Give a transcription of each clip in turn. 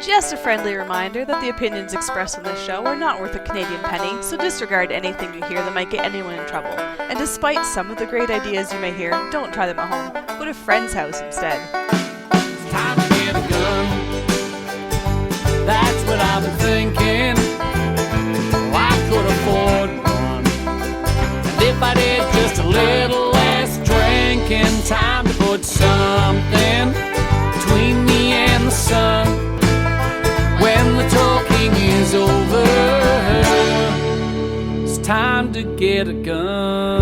Just a friendly reminder that the opinions expressed on this show are not worth a Canadian penny, so disregard anything you hear that might get anyone in trouble. And despite some of the great ideas you may hear, don't try them at home. Go to a friend's house instead. It's time to get a gun. That's what I've been thinking. Well, I could afford one. And if I did just a little less drinking, time to put something between me and the sun. When the talking is over, it's time to get a gun.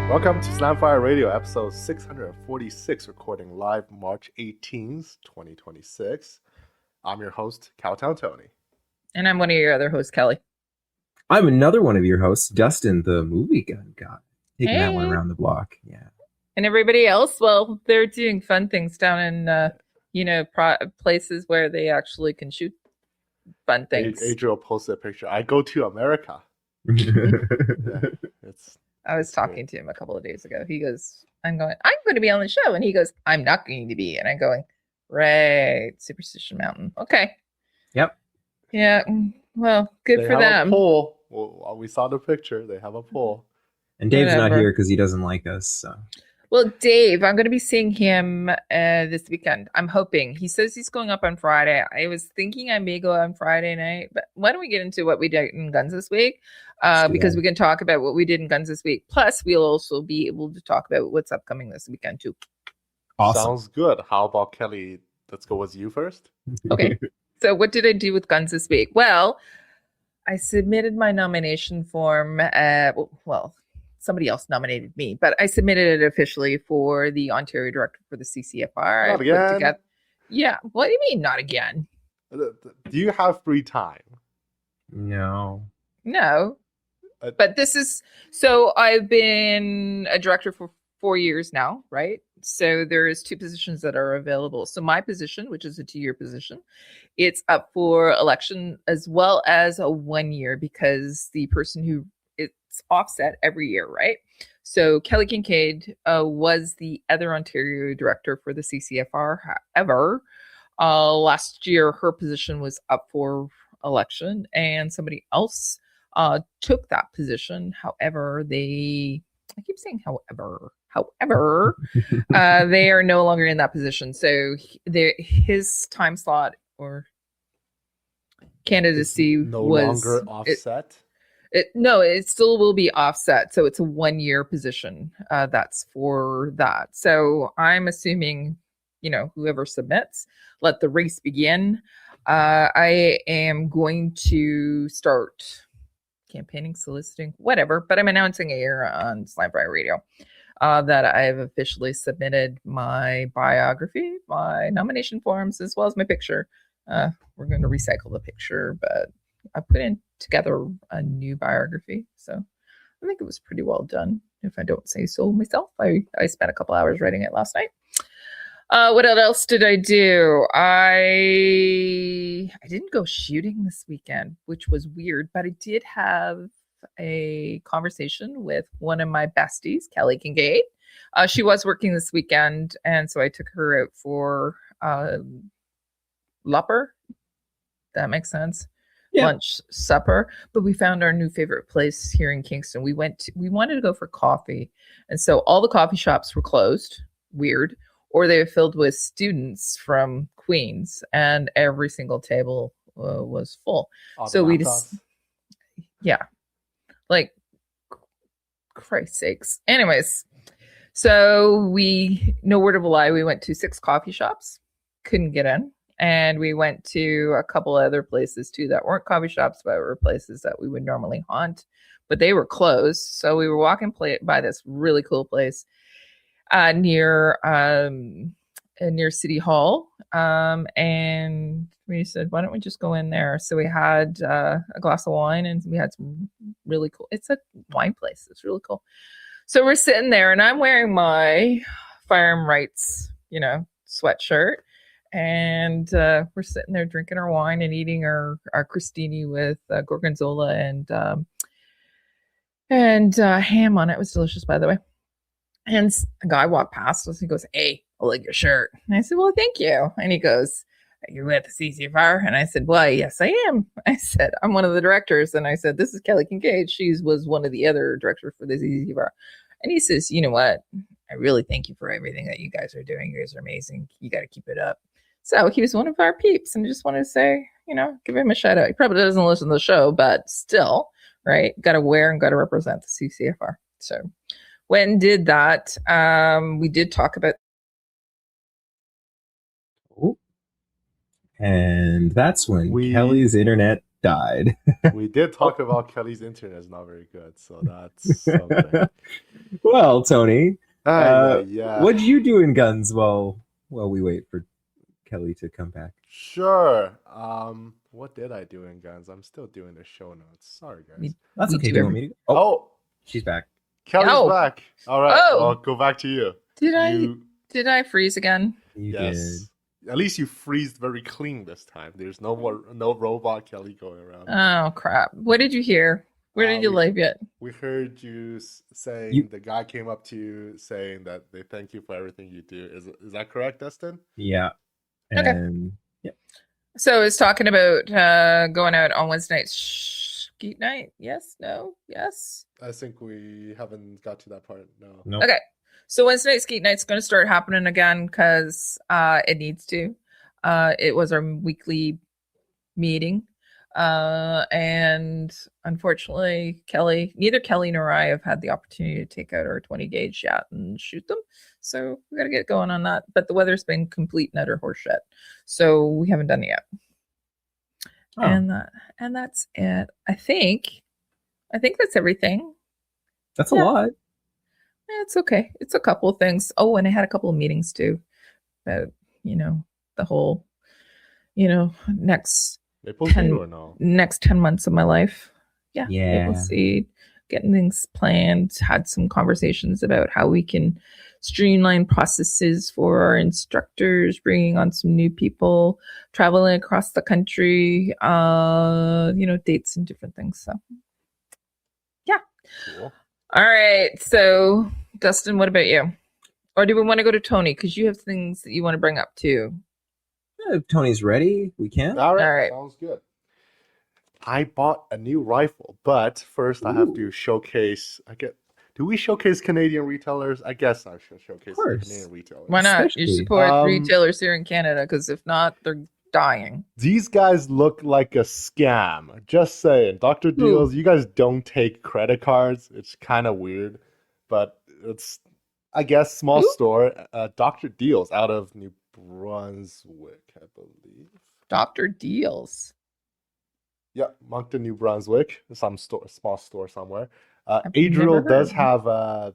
Welcome to Slamfire Radio, episode 646, recording live March 18th, 2026. I'm your host, Cowtown Tony. And I'm one of your other hosts, Kelly. I'm another one of your hosts, Dustin, the movie gun guy. Taking that one Hey. around the block. Yeah. And everybody else, well, they're doing fun things down in, places where they actually can shoot fun things. Adriel posted a picture. I go to America. Yeah, it's I was talking to him a couple of days ago. He goes, I'm going to be on the show. And he goes, I'm not going to be. And I'm going, right, Superstition Mountain. Okay. Yep. Yeah. Well, good they for have them. a poll. Well, we saw the picture. They have a poll. And Dave's not Whatever. here because he doesn't like us. So. Well, Dave, I'm going to be seeing him this weekend. I'm hoping. He says he's going up on Friday. I was thinking I may go on Friday night, but why don't we get into what we did in Guns this week? Let's do Because that. we can talk about what we did in Guns this week. Plus, we'll also be able to talk about what's upcoming this weekend, too. Awesome. Sounds good. How about Kelly? Let's go with you first. Okay. So what did I do with Guns this week? Well, I submitted my nomination form. Well, somebody else nominated me, but I submitted it officially for the Ontario director for the CCFR. Not again? Yeah. What do you mean, not again? Do you have free time? No. No. Uh, But this is so I've been a director for 4 years now, right? So there's two positions that are available. So my position, which is a 2-year position, it's up for election as well as a 1 year because the person who it's offset every year, right? So Kelly Kincaid was the other Ontario director for the CCFR. However, last year her position was up for election and somebody else took that position. However, I keep saying however, they are no longer in that position. So his time slot or candidacy No was longer offset. No, it still will be offset. So it's a 1-year position. That's for that. So I'm assuming, whoever submits, let the race begin. I am going to start campaigning, soliciting, whatever, but I'm announcing it here on Slamfire Radio that I've officially submitted my biography, my nomination forms, as well as my picture. We're going to recycle the picture, but I put together a new biography. So I think it was pretty well done, if I don't say so myself. I spent a couple hours writing it last night. What else did I do? I didn't go shooting this weekend, which was weird, but I did have a conversation with one of my besties, Kelly Kincaid. She was working this weekend, and so I took her out for Lupper. That makes sense. Yeah. Lunch, supper, but we found our new favorite place here in Kingston. We wanted to go for coffee, and so all the coffee shops were closed. Weird. Or they were filled with students from Queens, and every single table was full. All the So we laptops. Yeah, like Christ's sakes. Anyways, so no word of a lie, we went to 6 coffee shops, couldn't get in. And we went to a couple other places too that weren't coffee shops, but were places that we would normally haunt, but they were closed. So we were walking by this really cool place near City Hall, and we said, why don't we just go in there? So we had a glass of wine, and we had some really cool. It's a wine place. It's really cool. So we're sitting there, and I'm wearing my Firearm Rights, sweatshirt. And we're sitting there drinking our wine and eating our crostini with gorgonzola and ham on it. It was delicious, by the way. And a guy walked past us. He goes, "Hey, I like your shirt." And I said, "Well, thank you." And he goes, Are you with the CCFR? And I said, why, yes, I am. I said, I'm one of the directors. And I said, this is Kelly Kincaid. She was one of the other directors for the CCFR. And he says, you know what? I really thank you for everything that you guys are doing. You guys are amazing. You got to keep it up. So he was one of our peeps, and I just wanted to say, give him a shout out. He probably doesn't listen to the show, but still, right? Got to wear and got to represent the CCFR. So when did that? We did talk about. Oh. And that's when Kelly's internet died. We did talk about Kelly's internet is not very good, so that's something. Well, Tony, yeah. what did you do in guns while we wait for Kelly to come back? Sure. What did I do in guns? I'm still doing the show notes. Sorry, guys. That's okay. Do you want me to? Oh, she's back. Kelly's back. All right. I'll go back to you. Did I freeze again? You did. At least you freezed very clean this time. There's no robot Kelly going around. Oh crap! What did you hear? Where did you leave it? We heard you saying the guy came up to you saying that they thank you for everything you do. Is that correct, Dustin? Yeah. Okay. Yeah. So it's talking about going out on Wednesday night skeet night. Yes. No. Yes. I think we haven't got to that part. No. Nope. Okay. So Wednesday night skeet night's going to start happening again because it needs to. It was our weekly meeting. And unfortunately, neither Kelly nor I have had the opportunity to take out our 20 gauge yet and shoot them. So we got to get going on that. But the weather's been complete and utter horseshit. So we haven't done it yet. Oh. And that's it. I think that's everything. That's a lot. It's okay. It's a couple of things. Oh, and I had a couple of meetings too about, the whole, next 10 months of my life. Yeah. Maple Seed, getting things planned, had some conversations about how we can streamline processes for our instructors, bringing on some new people, traveling across the country, dates and different things. So, yeah. Cool. All right. So, Dustin, what about you? Or do we want to go to Tony? Because you have things that you want to bring up too. If Tony's ready, we can. All right. Sounds good. I bought a new rifle, but first I have to showcase. Do we showcase Canadian retailers? I guess I should showcase Canadian retailers. Why not? You support retailers here in Canada, because if not, they're dying. These guys look like a scam. Just saying. Dr. Deals, you guys don't take credit cards. It's kind of weird, but it's, I guess, small store. Dr. Deals out of New Brunswick, I believe. Dr. Deals. Yeah, Moncton, New Brunswick. Some small store somewhere. Adriel does have a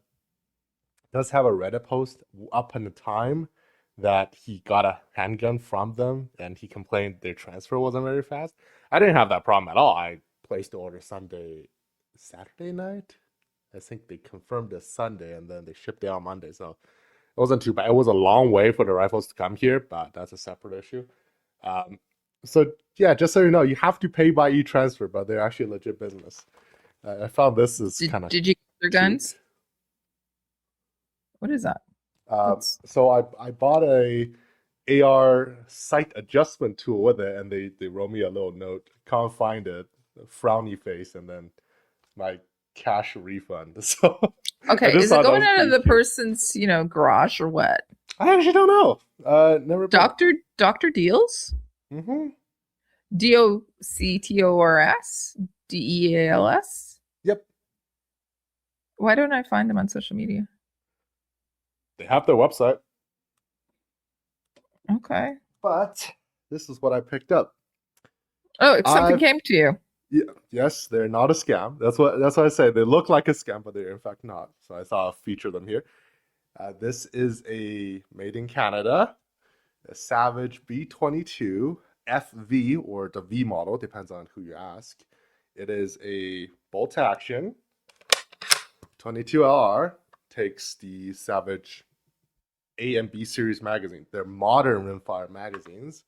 Reddit post up in the time that he got a handgun from them, and he complained their transfer wasn't very fast. I didn't have that problem at all. I placed the order Saturday night. I think they confirmed it Sunday, and then they shipped it on Monday. So it wasn't too bad. It was a long way for the rifles to come here, but that's a separate issue. So yeah, just so you know, you have to pay by e-transfer, but they're actually a legit business. I found this is kind of. Did you get their guns? What is that? So I bought a AR sight adjustment tool with it, and they wrote me a little note. Can't find it, frowny face, and then my cash refund. So okay, is it going out of the person's garage or what? I actually don't know. Never. Dr. Deals. Mm-hmm. DOCTORS DEALS. Yep. Why don't I find them on social media? They have their website. Okay. But this is what I picked up. Oh, something came to you. Yeah, yes, they're not a scam. That's what I say. They look like a scam, but they're in fact not. So I thought I'll feature them here. This is a made in Canada, a Savage B22 FV, or the V model, depends on who you ask. It is a bolt action 22LR. Takes the Savage A and B series magazine. They're modern rimfire magazines.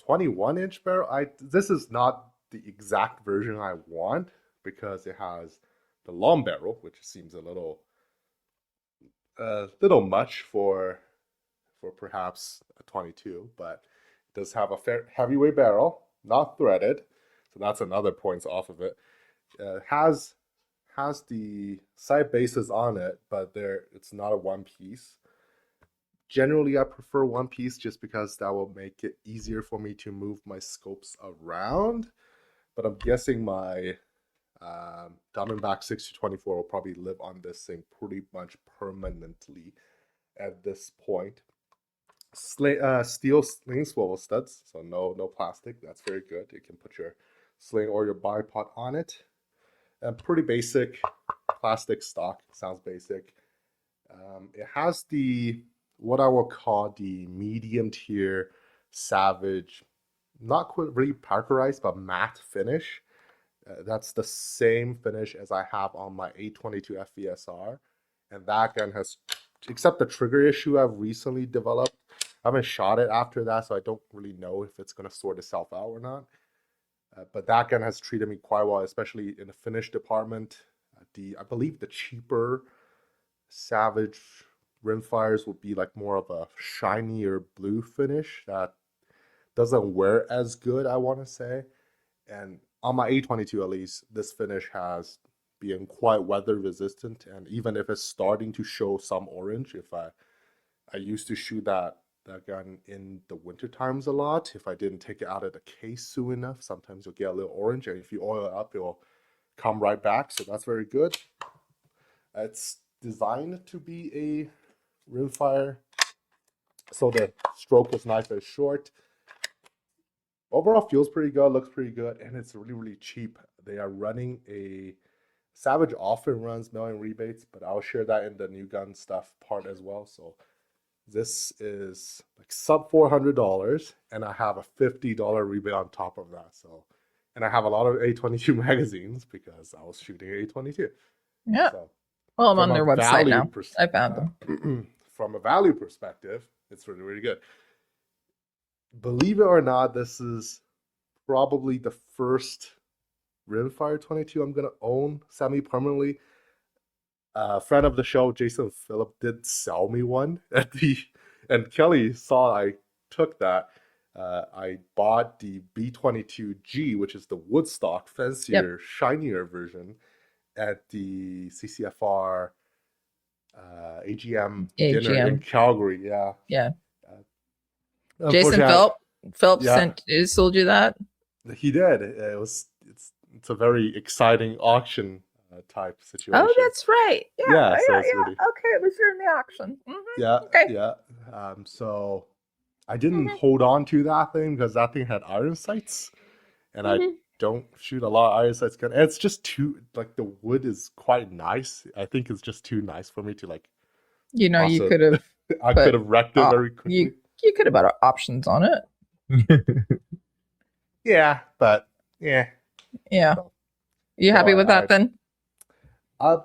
21-inch barrel. This is not the exact version I want, because it has the long barrel, which seems a little much for for perhaps a 22, but it does have a fair heavyweight barrel, not threaded, so that's another points off of it. Has the side bases on it, but it's not a one piece. Generally, I prefer one piece just because that will make it easier for me to move my scopes around. But I'm guessing my Diamondback 6024 will probably live on this thing pretty much permanently at this point. Steel sling swivel studs, so no plastic. That's very good. You can put your sling or your bipod on it. And pretty basic plastic stock. Sounds basic. It has what I will call the medium tier Savage, not quite really parkerized, but matte finish. That's the same finish as I have on my 822 FVSR. And that gun has, except the trigger issue I've recently developed, I haven't shot it after that, so I don't really know if it's going to sort itself out or not. But that gun has treated me quite well, especially in the finish department. I believe the cheaper Savage rimfires would be like more of a shinier blue finish that doesn't wear as good, I want to say. And on my A22 at least, this finish has been quite weather resistant. And even if it's starting to show some orange, if I used to shoot that gun in the winter times a lot. If I didn't take it out of the case soon enough, sometimes you'll get a little orange, and if you oil it up, it will come right back. So that's very good. It's designed to be a rimfire, so the stroke is nice and short. Overall feels pretty good, looks pretty good, and it's really cheap. They are running a Savage often runs mailing rebates, but I'll share that in the new gun stuff part as well. So this is like sub $400, and I have a $50 rebate on top of that. So, and I have a lot of A22 magazines because I was shooting A22. Yeah. So, well, I'm on their website now. I found them. From a value perspective, it's really good. Believe it or not, this is probably the first rimfire 22 I'm gonna own semi-permanently. A friend of the show, Jason Phillip, did sell me one and Kelly saw I took that. I bought the B22G, which is the Woodstock, fancier, shinier version, at the CCFR AGM dinner in Calgary. Yeah. Jason Phelps sold you that? He did. It's a very exciting auction type situation. Oh, that's right. Yeah. So Okay, it was during the auction. Mm-hmm. Yeah. So I didn't hold on to that thing because that thing had iron sights, and I don't shoot a lot of iron sights gun. And it's just too, like, the wood is quite nice. I think it's just too nice for me to, like, you could have. I could have wrecked it very quickly. You could have bought options on it. Yeah, but yeah. You happy with that then? I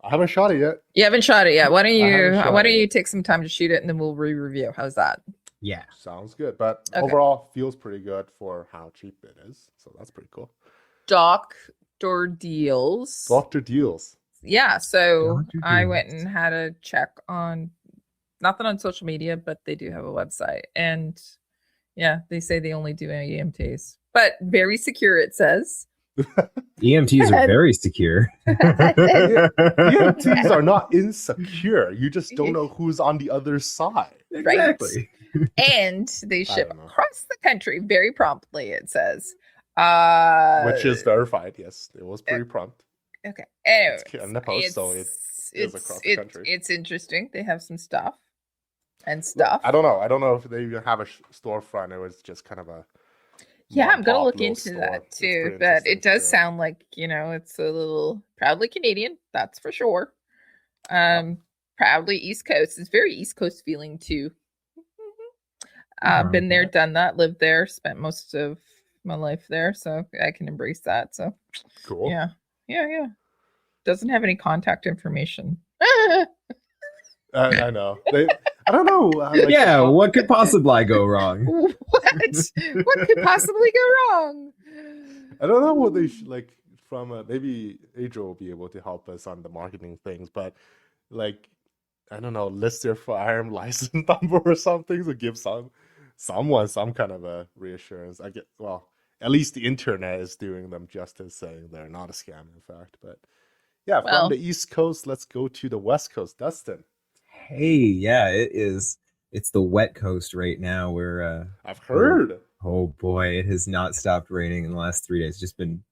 haven't shot it yet. You haven't shot it yet. Why don't you take some time to shoot it, and then we'll re-review. How's that? Yeah. Sounds good. But overall feels pretty good for how cheap it is. So that's pretty cool. Doctor Deals. Yeah, so I went and had a check on, nothing on social media, but they do have a website. And yeah, they say they only do EMTs, but very secure, it says. EMTs are very secure. EMTs are not insecure. You just don't know who's on the other side. Exactly. Right. And they ship across the country very promptly, it says. Which is verified. Yes, it was pretty prompt. Okay. Anyway, it's in the post, so it is across the country. It's interesting. They have some stuff. I don't know if they even have a storefront. It was just kind of a I'm gonna look into that too. But it does sound like, it's a little proudly Canadian, that's for sure. Proudly East Coast. It's very East Coast feeling too. Been there, done that, lived there, spent most of my life there, so I can embrace that. So cool. Yeah. Doesn't have any contact information. I know. I don't know. What could possibly go wrong? What could possibly go wrong? I don't know what they like from maybe Adriel will be able to help us on the marketing things, but like I don't know, list their firearm license number or something to give someone some kind of a reassurance. I get, well, at least the internet is doing them justice, saying they're not a scam, in fact. But yeah, from Well, the East Coast, let's go to the West Coast. Dustin, Hey, yeah, it is. It's the wet coast right now. I've We're heard. oh boy, it has not stopped raining in the last 3 days. It's just been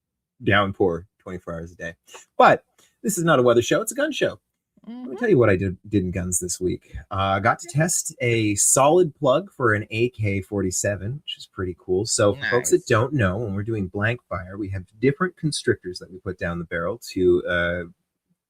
downpour 24 hours a day. But this is not a weather show; it's a gun show. Let me tell you what I did in guns this week. I got to test a solid plug for an AK-47, which is pretty cool. So for folks that Nice. don't know, when we're doing blank fire, we have different constrictors that we put down the barrel to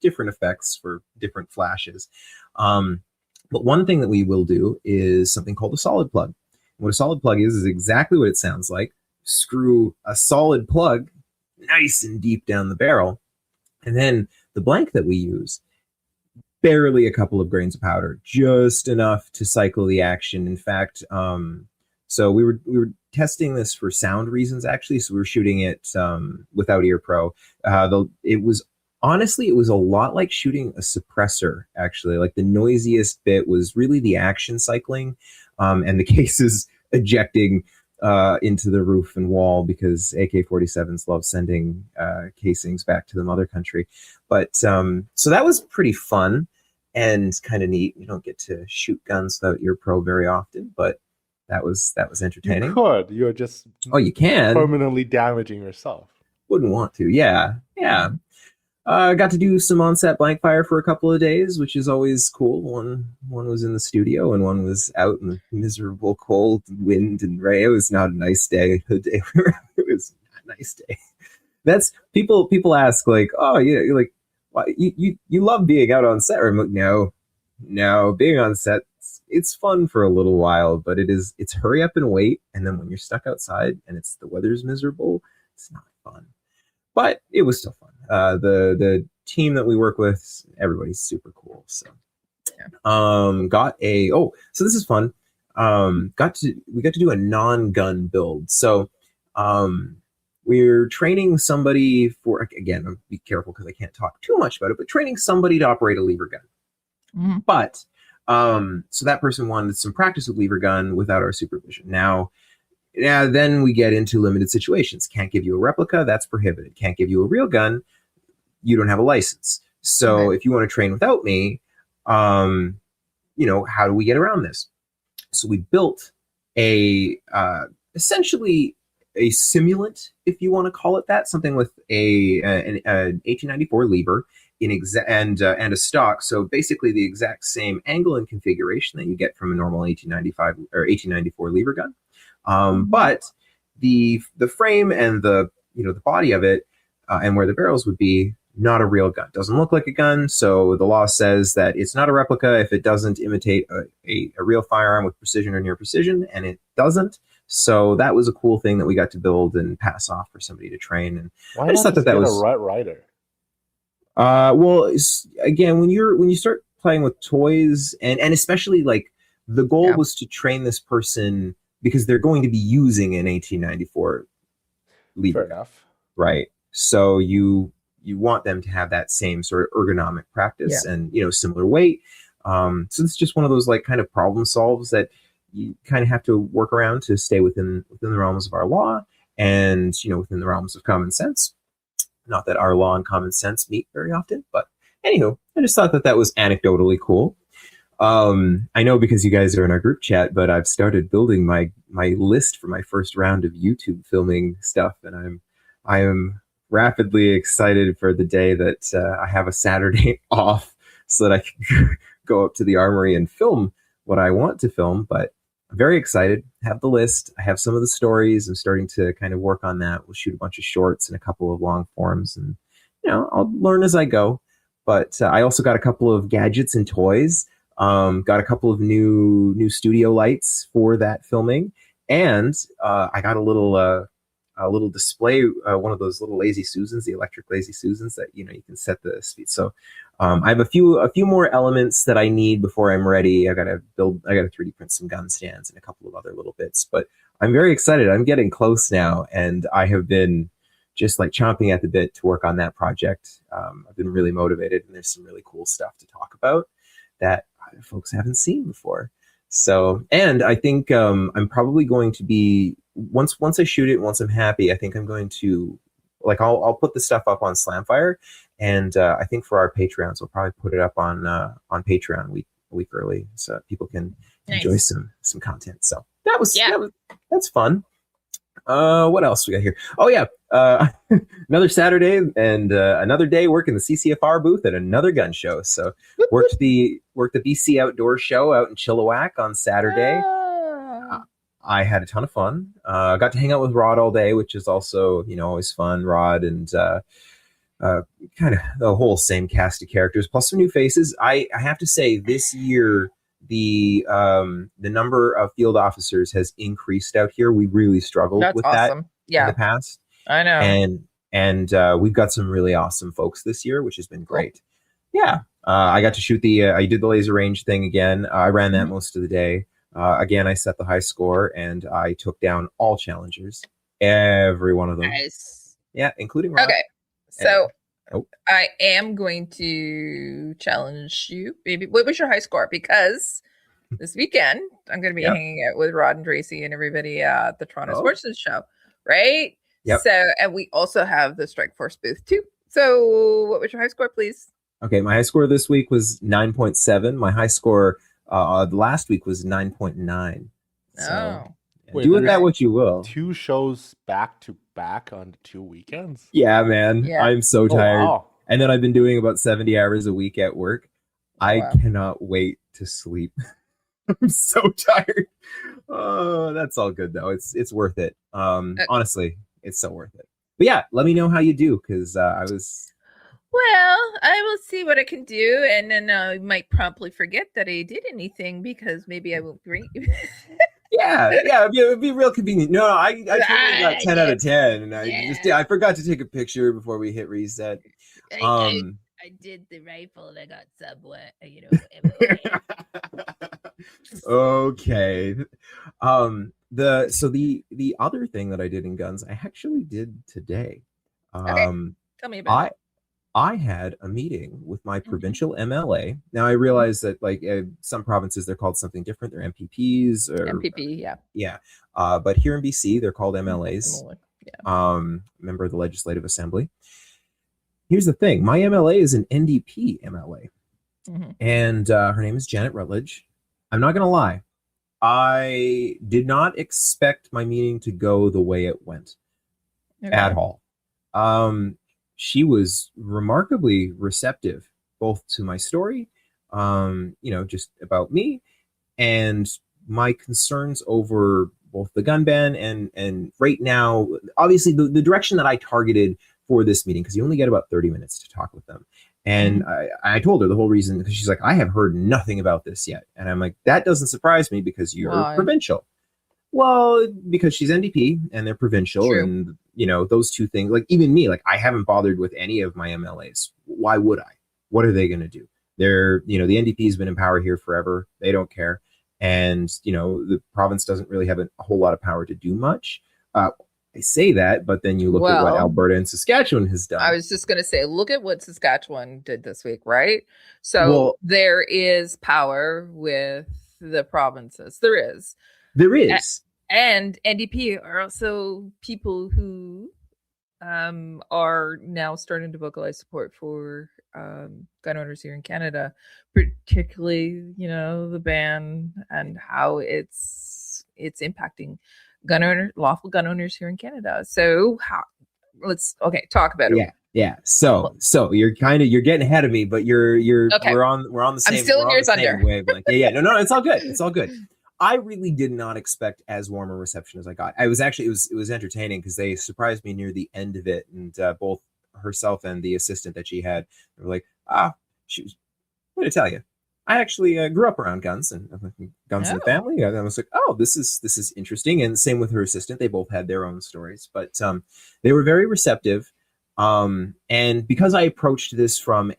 different effects for different flashes. But one thing that we will do is something called a solid plug. What a solid plug is exactly what it sounds like. Screw a solid plug nice and deep down the barrel. And then the blank that we use, barely a couple of grains of powder, just enough to cycle the action. In fact, so we were testing this for sound reasons, actually. So we were shooting it without ear pro. It was a lot like shooting a suppressor, actually. Like the noisiest bit was really the action cycling, and the cases ejecting into the roof and wall, because AK-47s love sending casings back to the mother country. But so that was pretty fun and kind of neat. You don't get to shoot guns without ear pro very often, but that was entertaining. You could. You're just You can. permanently damaging yourself. Wouldn't want to. Yeah. Got to do some on-set blank fire for a couple of days, which is always cool. One was in the studio and one was out in the miserable cold wind and rain. It was not a nice day. It was not a nice day. That's people ask, like, oh yeah, you're like, why you love being out on set? Or I'm like, no, being on set, it's fun for a little while, but it's hurry up and wait, and then when you're stuck outside and the weather's miserable, it's not fun. But it was still fun. The team that we work with, everybody's super cool. So, so this is fun. We got to do a non-gun build. So, we're training somebody for, again, I'll be careful because I can't talk too much about it, but training somebody to operate a lever gun. Mhm. But so that person wanted some practice with lever gun without our supervision. Now, then we get into limited situations. Can't give you a replica, that's prohibited. Can't give you a real gun, you don't have a license. So if you want to train without me, how do we get around this? So we built essentially a simulant, if you want to call it that, something with an 1894 lever and a stock. So basically the exact same angle and configuration that you get from a normal 1895 or 1894 lever gun. But the frame and the body of it and where the barrels would be, not a real gun. Doesn't look like a gun, so the law says that it's not a replica if it doesn't imitate a real firearm with precision or near precision, and it doesn't. So that was a cool thing that we got to build and pass off for somebody to train. And Why I just not thought that get was a Red Rider? well, again, when you start playing with toys, and especially like the goal was to train this person because they're going to be using an 1894 lever. Fair enough. Right. So you want them to have that same sort of ergonomic practice and similar weight. So it's just one of those like kind of problem solves that you kind of have to work around to stay within the realms of our law and within the realms of common sense. Not that our law and common sense meet very often, but anywho, I just thought that was anecdotally cool. I know because you guys are in our group chat, but I've started building my list for my first round of YouTube filming stuff, and I am rapidly excited for the day that I have a Saturday off so that I can go up to the armory and film what I want to film. But I'm very excited. Have the list. I have some of the stories. I'm starting to kind of work on that. We'll shoot a bunch of shorts and a couple of long forms, and I'll learn as I go. But I also got a couple of gadgets and toys. Got a couple of new studio lights for that filming, and I got a little display, one of those little lazy Susans, the electric lazy Susans that you can set the speed. So I have a few more elements that I need before I'm ready. I got to 3D print some gun stands and a couple of other little bits, but I'm very excited. I'm getting close now, and I have been just like chomping at the bit to work on that project. I've been really motivated, and there's some really cool stuff to talk about that folks haven't seen before. So, and I think I'm probably going to be once I shoot it, once I'm happy, I think I'm going to I'll put the stuff up on Slamfire, and I think for our Patreons, we'll probably put it up on Patreon a week early, so that people can enjoy some content. So that's fun. What else we got here? Oh yeah, another Saturday and another day working the CCFR booth at another gun show. So worked the BC Outdoor Show out in Chilliwack on Saturday. I had a ton of fun. Got to hang out with Rod all day, which is also always fun. Rod and kind of the whole same cast of characters plus some new faces. I have to say this year, the number of field officers has increased out here. We really struggled with awesome. that in the past. I know. And we've got some really awesome folks this year, which has been great. Cool. Yeah. I got to shoot I did the laser range thing again. I ran that most of the day. Again, I set the high score and I took down all challengers, every one of them. Nice. Yeah, including Rod. Okay. So I am going to challenge you, baby. What was your high score? Because this weekend I'm going to be hanging out with Rod and Tracy and everybody at the Toronto Sportsman Show, right? Yep. So, and we also have the Strike Force booth too. So what was your high score, please? Okay, my high score this week was 9.7. My high score last week was 9.9. So do with that what you will. 2 shows back to back on 2 weekends. Yeah, man. Yeah. I'm so tired. Wow. And then I've been doing about 70 hours a week at work. I cannot wait to sleep. I'm so tired. Oh, that's all good though. It's worth it. Honestly, it's so worth it. But yeah, let me know how you do, because Well, I will see what I can do, and then I might promptly forget that I did anything because maybe I won't rate you. Yeah, it'd be real convenient. No, I totally got 10 out of 10, and I forgot to take a picture before we hit reset. I did the rifle and I got somewhat, Okay. The other thing that I did in guns, I actually did today. Tell me about it. I had a meeting with my provincial MLA. Now I realize that some provinces they're called something different. They're MPPs or MPP, yeah. But here in BC they're called MLAs. Member of the Legislative Assembly. Here's the thing: my MLA is an NDP MLA, and her name is Janet Rutledge. I'm not gonna lie, I did not expect my meeting to go the way it went at all. She was remarkably receptive, both to my story, just about me, and my concerns over both the gun ban and right now, obviously the direction that I targeted for this meeting, because you only get about 30 minutes to talk with them. And I told her the whole reason, because she's like, I have heard nothing about this yet. And I'm like, that doesn't surprise me because you're provincial. Well, because she's NDP and they're provincial. True. And, those two things, even me, I haven't bothered with any of my MLAs. Why would I? What are they going to do? They're, the NDP has been in power here forever. They don't care. And, the province doesn't really have a whole lot of power to do much. I say that, but then you look at what Alberta and Saskatchewan has done. I was just going to say, look at what Saskatchewan did this week, right? So there is power with the provinces. There is. And NDP are also people who are now starting to vocalize support for gun owners here in Canada, particularly, the ban and how it's impacting lawful gun owners here in Canada. So talk about it. Yeah. So you're getting ahead of me, but you're okay. We're on the same. I'm still in your thunder. Wavelength. Yeah. No, it's all good. It's all good. I really did not expect as warm a reception as I got. It was entertaining because they surprised me near the end of it, and both herself and the assistant that she had were like, she was. What did I tell you? I actually grew up around guns and guns in the family. And I was like, this is interesting. And same with her assistant. They both had their own stories, but they were very receptive. And because I approached this from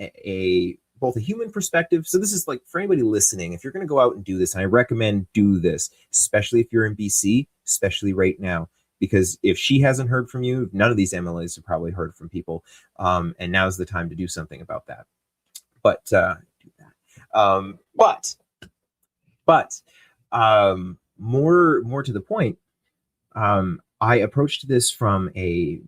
both a human perspective. So this is for anybody listening, if you're going to go out and do this, and I recommend do this, especially if you're in BC, especially right now, because if she hasn't heard from you, none of these MLAs have probably heard from people. And now's the time to do something about that. But do But more to the point, I approached this from a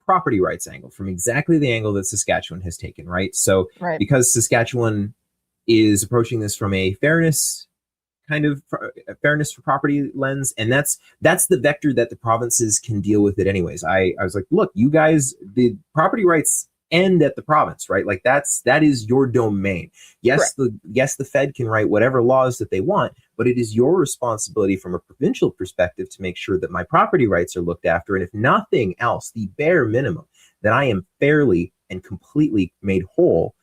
property rights angle, from exactly the angle that Saskatchewan has taken, right? So Right. because Saskatchewan is approaching this from a fairness for property lens, and that's the vector that the provinces can deal with it anyways. I was like, look, you guys, the property rights end at the province, right? Like that is your domain. Yes, the Fed can write whatever laws that they want, but it is your responsibility from a provincial perspective to make sure that my property rights are looked after, and if nothing else, the bare minimum, that I am fairly and completely made whole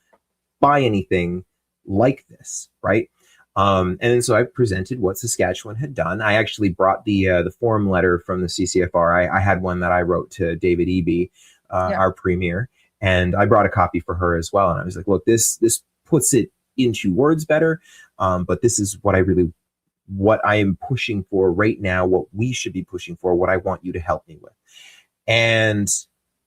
by anything like this, right? And then so I presented what Saskatchewan had done. I actually brought the form letter from the CCFR. I had one that I wrote to David Eby, our premier, and I brought a copy for her as well. And I was like, look, this puts it into words better, but this is what I am pushing for right now, what we should be pushing for, what I want you to help me with. And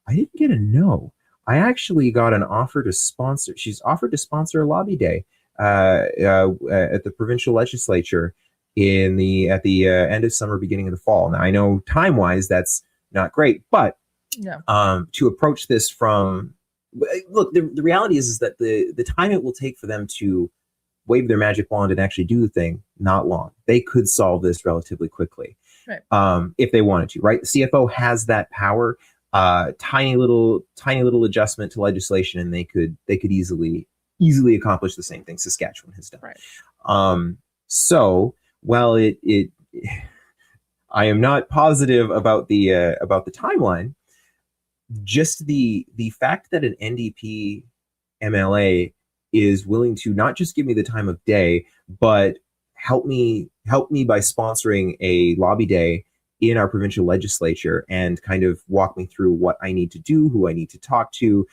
I didn't get a no. I actually got an offer to sponsor. She's offered to sponsor a lobby day at the provincial legislature at the end of summer, beginning of the fall. Now I know time-wise that's not great, but to approach this from, look, the reality is that the time it will take for them to wave their magic wand and actually do the thing, not long. They could solve this relatively quickly, right? If they wanted to, right? The CFO has that power. Tiny little adjustment to legislation, and they could easily accomplish the same thing Saskatchewan has done. Right. So while I am not positive about the timeline, just the fact that an NDP MLA is willing to not just give me the time of day, but help me by sponsoring a lobby day in our provincial legislature and kind of walk me through what I need to do, who I need to talk to,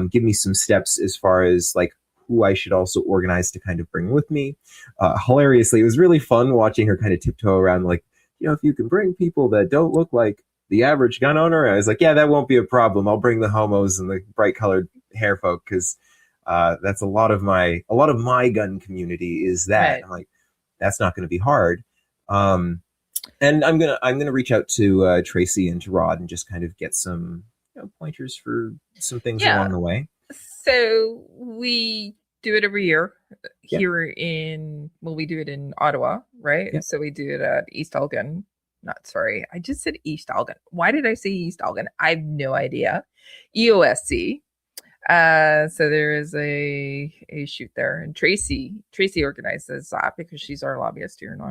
give me some steps as far as like who I should also organize to kind of bring with me. Hilariously, it was really fun watching her kind of tiptoe around, like, if you can bring people that don't look like the average gun owner. I was like, yeah, that won't be a problem. I'll bring the homos and the bright colored hair folk, because that's a lot of my gun community is that. Right. I'm like, that's not going to be hard. And I'm gonna reach out to Tracy and to Rod and just kind of get some pointers for some things along the way. So we do it every year here we do it in Ottawa, right? Yeah. So we do it at East Elgin. I just said East Elgin. Why did I say East Elgin? I have no idea. EOSC. So there is a shoot there, and Tracy organizes that because she's our lobbyist here in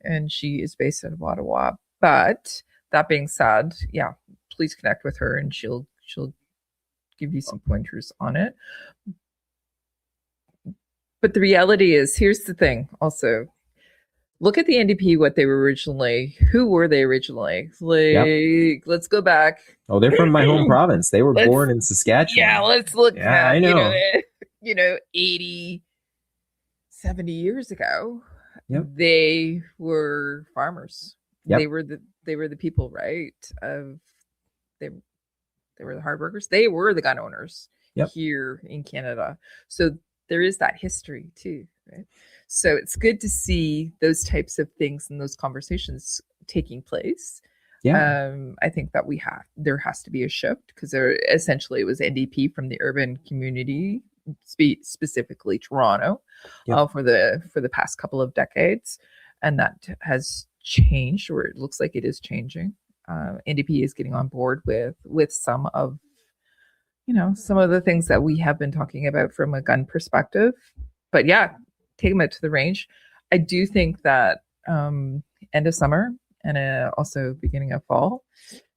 and she is based out of Ottawa. But that being said, please connect with her and she'll give you some pointers on it. But the reality is, here's the thing also. Look at the NDP, who were they originally? Let's go back. Oh, they're from my home province. They were born in Saskatchewan. Yeah, let's look at, I know. 80, 70 years ago. Yep. They were farmers. Yep. They were the people, right? They were the hard workers. They were the gun owners here in Canada. So there is that history too, right? So it's good to see those types of things and those conversations taking place. Yeah. I think that there has to be a shift, because essentially it was NDP from the urban community, specifically Toronto, for the past couple of decades, and that has changed, or it looks like it is changing. NDP is getting on board with some of the things that we have been talking about from a gun perspective. But take them out to the range. I do think that end of summer and also beginning of fall,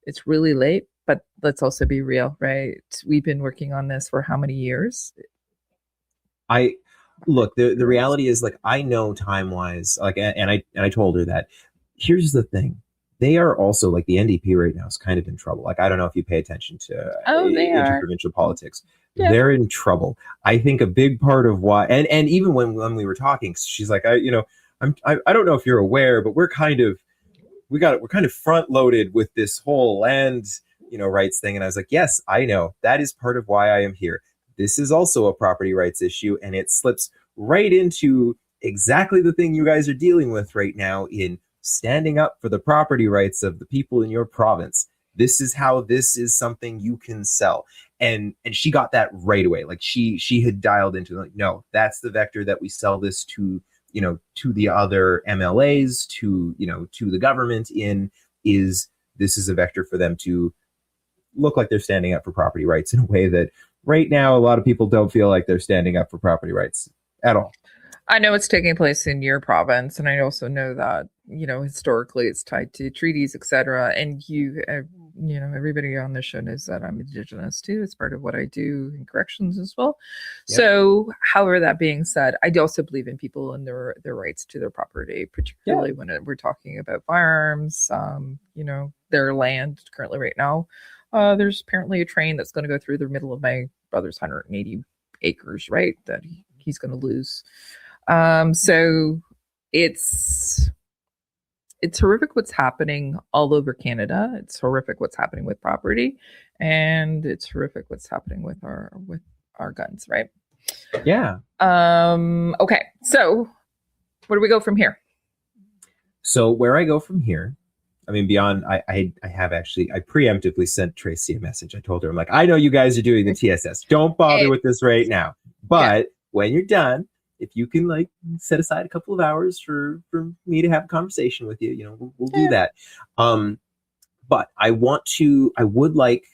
it's really late, but let's also be real, right? We've been working on this for how many years? The reality is, like, I know time-wise, like, and I told her that. Here's the thing. They are also, like, the NDP right now is kind of in trouble. Like, I don't know if you pay attention to interprovincial politics. Yeah. They're in trouble. I think a big part of why, and even when we were talking, she's like, I don't know if you're aware, but we're kind of front loaded with this whole land, rights thing. And I was like, yes, I know. That is part of why I am here. this is also a property rights issue, and it slips right into exactly the thing you guys are dealing with right now in standing up for the property rights of the people in your province. This is how this is something you can sell. And she got that right away. Like she had dialed into, like, no, that's the vector that we sell this to, to the other MLAs, to the government this is a vector for them to look like they're standing up for property rights in a way that right now a lot of people don't feel like they're standing up for property rights at all. I know it's taking place in your province, and I also know that historically it's tied to treaties, etc. And everybody on this show knows that I'm Indigenous too. It's part of what I do in corrections as well. Yep. So, however, that being said, I also believe in people and their rights to their property, particularly when we're talking about firearms. Their land currently right now. There's apparently a train that's going to go through the middle of my brother's 180 acres, right? That he's going to lose. So it's horrific what's happening all over Canada. It's horrific what's happening with property, and it's horrific what's happening with our guns, right? Yeah. Okay. So where do we go from here? So where I go from here, I mean, beyond, I have actually, I preemptively sent Tracy a message. I told her, I'm like, I know you guys are doing the TSS. Don't bother with this right now. But when you're done, if you can set aside a couple of hours for me to have a conversation with you, we'll do that. But I would like,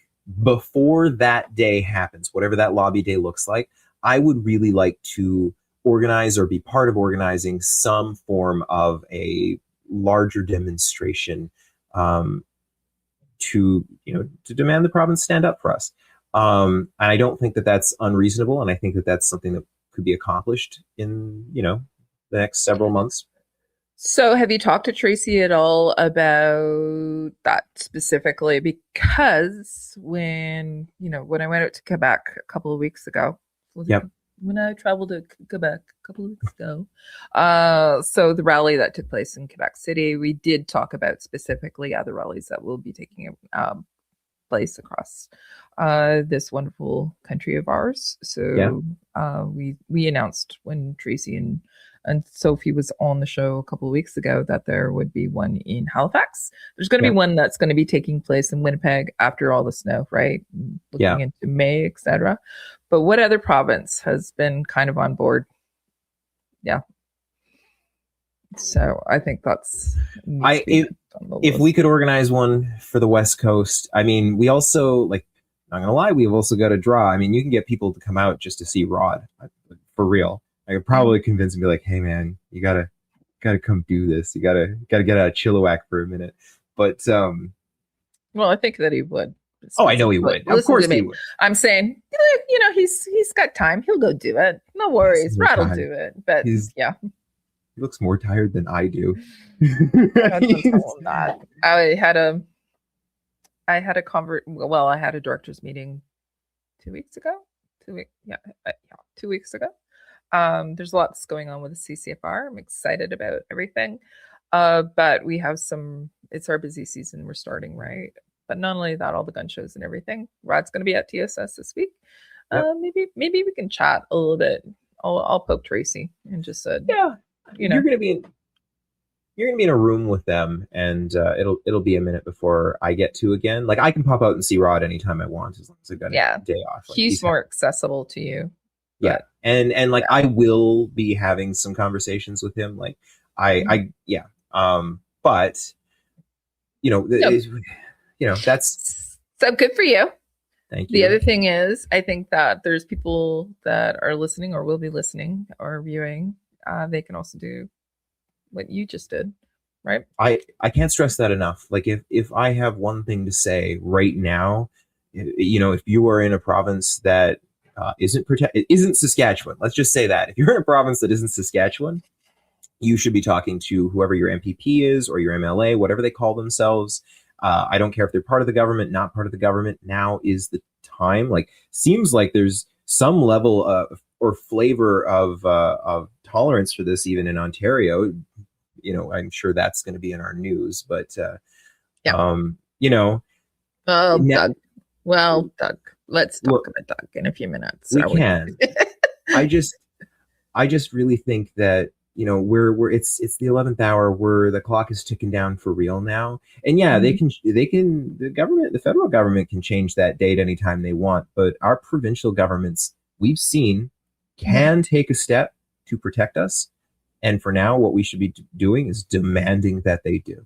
before that day happens, whatever that lobby day looks like, I would really like to organize or be part of organizing some form of a larger demonstration to demand the province stand up for us. And I don't think that that's unreasonable. And I think that that's something that could be accomplished in, the next several months. So have you talked to Tracy at all about that specifically? Because when I went out to Quebec a couple of weeks ago, when I traveled to Quebec a couple of weeks ago, so the rally that took place in Quebec City, we did talk about specifically other rallies that will be taking place across this wonderful country of ours. So we announced when Tracy and Sophie was on the show a couple of weeks ago that there would be one in Halifax. There's going to be one that's going to be taking place in Winnipeg after all the snow, right? Looking into May, etc. But what other province has been kind of on board? Yeah. So I think that's if we could organize one for the West Coast. I mean, we also not gonna lie, we've also got a draw. I mean, you can get people to come out just to see Rod, for real. I could probably convince him, be like, hey man, you gotta come do this. You gotta get out of Chilliwack for a minute. But well, I think that he would. Oh, I know he would. Of course he would. I'm saying, he's got time. He'll go do it. No worries. Rod will do it. But he looks more tired than I do. I had a director's meeting 2 weeks ago. 2 weeks ago. There's lots going on with the CCFR. I'm excited about everything. But we have it's our busy season. We're starting, right? But not only that, all the gun shows and everything. Rod's going to be at TSS this week. Yep. Maybe we can chat a little bit. I'll poke Tracy and just said, you're going to be in a room with them, and it'll be a minute before I get to again. Like, I can pop out and see Rod anytime I want, as long as I've got a day off. He's more accessible to you. Yeah. And I will be having some conversations with him. But that's so good for you. Thank you. The other thing is, I think that there's people that are listening or will be listening or viewing. They can also do what you just did, right? I can't stress that enough. Like, if I have one thing to say right now, if you are in a province that isn't Saskatchewan, let's just say that. If you're in a province that isn't Saskatchewan, you should be talking to whoever your MPP is or your MLA, whatever they call themselves. I don't care if they're part of the government, not part of the government. Now is the time. Seems like there's some level of or flavor of tolerance for this, even in Ontario. I'm sure that's going to be in our news, but Doug. Well, Doug, Let's Well, talk about that in a few minutes. we Are we? can. I just really think that, you know, we're it's the 11th hour, where the clock is ticking down for real now. And yeah, the federal government can change that date anytime they want, but our provincial governments, we've seen, can take a step to protect us. And for now, what we should be doing is demanding that they do.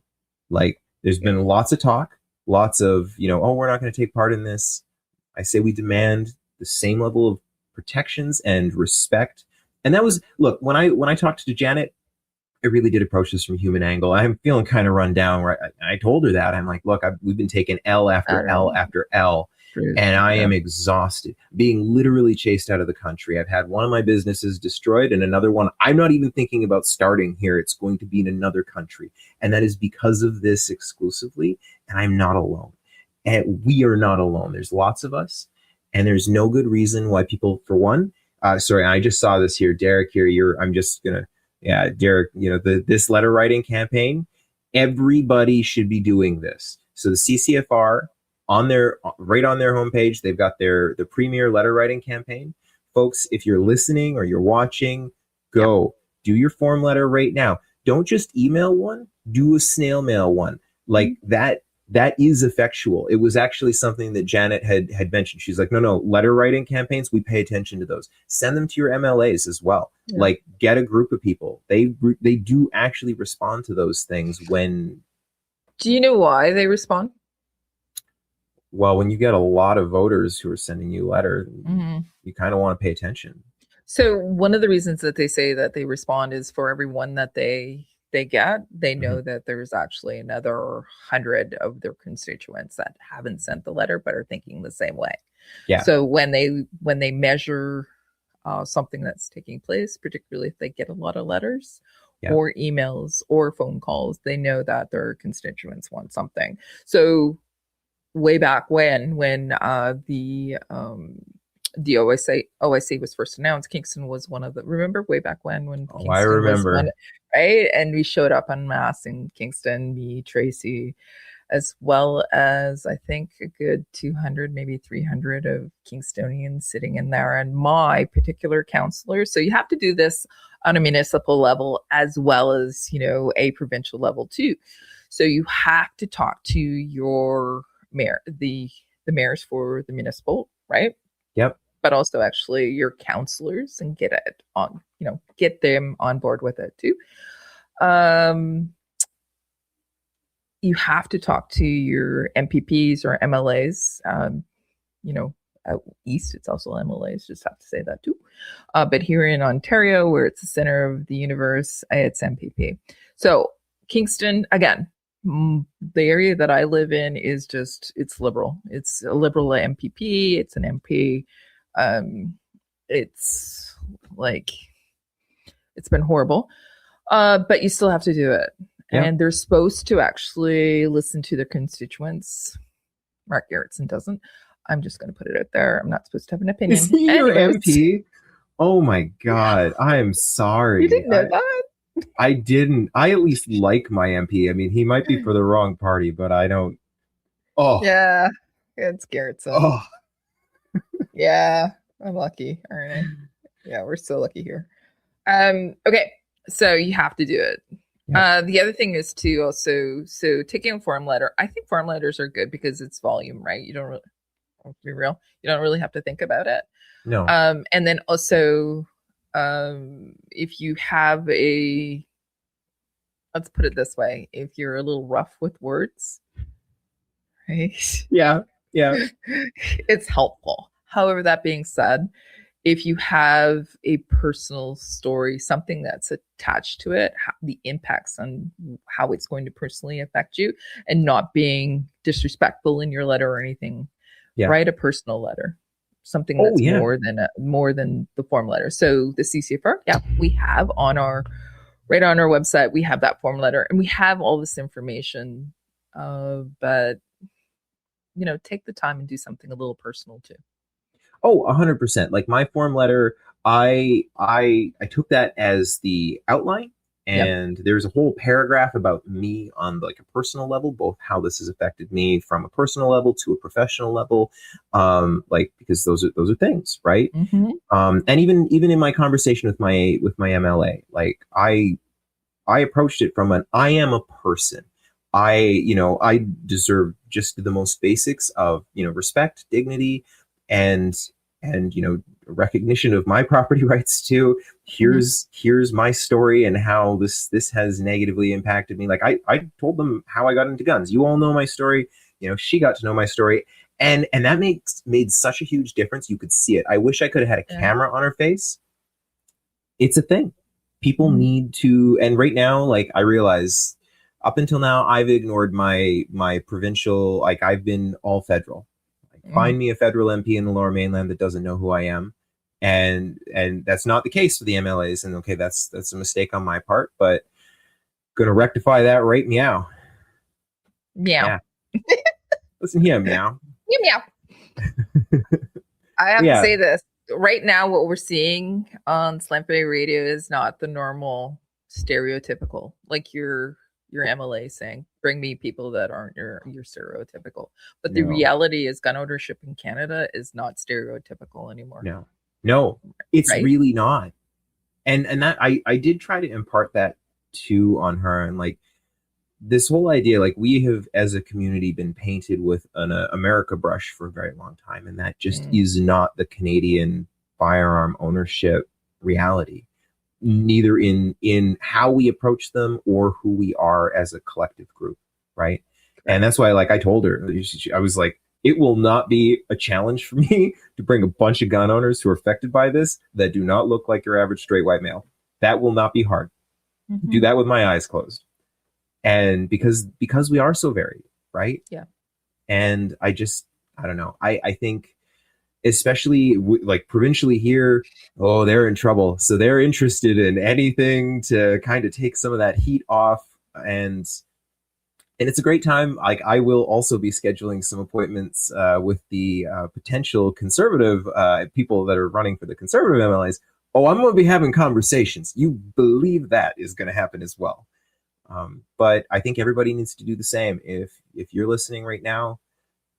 Like, there's been lots of talk, lots of, you know, oh, we're not going to take part in this. I say we demand the same level of protections and respect. And that was, look, when I talked to Janet, I really did approach this from a human angle. I'm feeling kind of run down. Right, I told her that. I'm like, look, we've been taking L after L after L, and I am exhausted, being literally chased out of the country. I've had one of my businesses destroyed, and another one I'm not even thinking about starting here. It's going to be in another country, and that is because of this exclusively. And I'm not alone, and we are not alone. There's lots of us, and there's no good reason why people, for one. Sorry, I just saw this here, Derek. Here, I'm just gonna, yeah, Derek. You know, this letter writing campaign. Everybody should be doing this. So the CCFR on their homepage, they've got the premier letter writing campaign. Folks, if you're listening or you're watching, go do your form letter right now. Don't just email one. Do a snail mail one. Like that is effectual. It was actually something that Janet had mentioned. She's like, no, letter writing campaigns, we pay attention to those. Send them to your MLAs as well. Yeah. Like, get a group of people. They do actually respond to those things when. Do you know why they respond? Well, when you get a lot of voters who are sending you letters, you kind of want to pay attention. So one of the reasons that they say that they respond is for everyone that they get, they know that there's actually another 100 of their constituents that haven't sent the letter but are thinking the same way. Yeah. So when they measure something that's taking place, particularly if they get a lot of letters or emails or phone calls, they know that their constituents want something. So way back when the OIC was first announced, Kingston was one of the, remember way back when Kingston I remember. was one, right? And we showed up en masse in Kingston, me, Tracy, as well as I think a good 200, maybe 300 of Kingstonians sitting in there, and my particular counselor. So you have to do this on a municipal level as well as, you know, a provincial level too. So you have to talk to your mayor, the mayors for the municipal, right? Yep. But also actually your counselors, and get it on, you know, get them on board with it too. You have to talk to your MPPs or MLAs. You know, out east, it's also MLAs, just have to say that too. But here in Ontario, where it's the center of the universe, it's MPP. So Kingston, again, the area that I live in is just, it's liberal. It's a liberal MPP. It's an MP. It's like, it's been horrible. But you still have to do it. Yeah. And they're supposed to actually listen to their constituents. Mark Gerritsen doesn't. I'm just going to put it out there. I'm not supposed to have an opinion. Is he your MP? Oh my God. I am sorry. You didn't know that? I didn't. I at least like my MP. I mean, he might be for the wrong party, but I don't. Oh. Yeah. It's Gerritsen. Oh. Yeah. I'm lucky, aren't I? Yeah, we're so lucky here. Okay. So you have to do it. Yeah. The other thing is to also, so taking a form letter, I think form letters are good because it's volume, right? You don't really, to be real, you don't really have to think about it. No. And then also, if you have let's put it this way, if you're a little rough with words, right? Yeah. It's helpful. However, that being said, if you have a personal story, something that's attached to it, the impacts on how it's going to personally affect you, and not being disrespectful in your letter or anything, write a personal letter, something that's more than the form letter. So the CCFR, we have on our website, we have that form letter, and we have all this information. But you know, take the time and do something a little personal too. Oh, 100%. Like my form letter, I took that as the outline, And there's a whole paragraph about me on like a personal level, both how this has affected me from a personal level to a professional level, like because those are things, right? And even in my conversation with my MLA, like I approached it from an I am a person. I deserve just the most basics of respect, dignity, and recognition of my property rights too. Here's my story and how this has negatively impacted me. Like I told them how I got into guns. You all know my story. She got to know my story, and that made such a huge difference. You could see it. I wish I could have had a camera on her face. It's a thing. People need to, and right now, like I realize, up until now, I've ignored my provincial. Like I've been all federal. Find me a federal MP in the Lower Mainland that doesn't know who I am, and that's not the case for the MLAs. And okay, that's a mistake on my part, but gonna rectify that right meow. Yeah. Listen here, meow. Meow. I have to say this right now. What we're seeing on Slam Bay Radio is not the normal stereotypical, like your MLA saying, bring me people that aren't your stereotypical. But the reality is gun ownership in Canada is not stereotypical anymore. No, it's really not. And that I did try to impart that too on her. And like this whole idea, like we have as a community been painted with an America brush for a very long time. And that just is not the Canadian firearm ownership reality. Neither in how we approach them or who we are as a collective group, right? And that's why, like I told her, I was like, it will not be a challenge for me to bring a bunch of gun owners who are affected by this that do not look like your average straight white male. That will not be hard. Do that with my eyes closed. And because we are so varied, right? Yeah. And I don't know. I think, especially like provincially here, they're in trouble. So they're interested in anything to kind of take some of that heat off. And it's a great time. Like I will also be scheduling some appointments with the potential conservative people that are running for the conservative MLAs. I'm going to be having conversations. You believe that is going to happen as well. But I think everybody needs to do the same. If you're listening right now,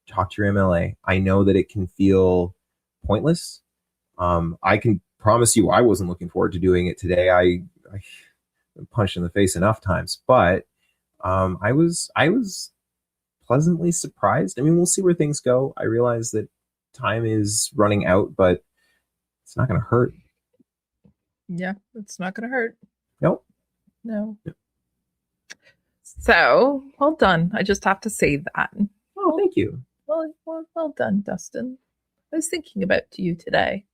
talk to your MLA. I know that it can feel pointless. I can promise you I wasn't looking forward to doing it today. I been punched in the face enough times, but I was pleasantly surprised. I mean, we'll see where things go. I realize that time is running out, but it's not going to hurt. Yeah, it's not going to hurt. Nope. No. So, well done. I just have to say that. Oh, thank you. Well done, Dustin. I was thinking about you today.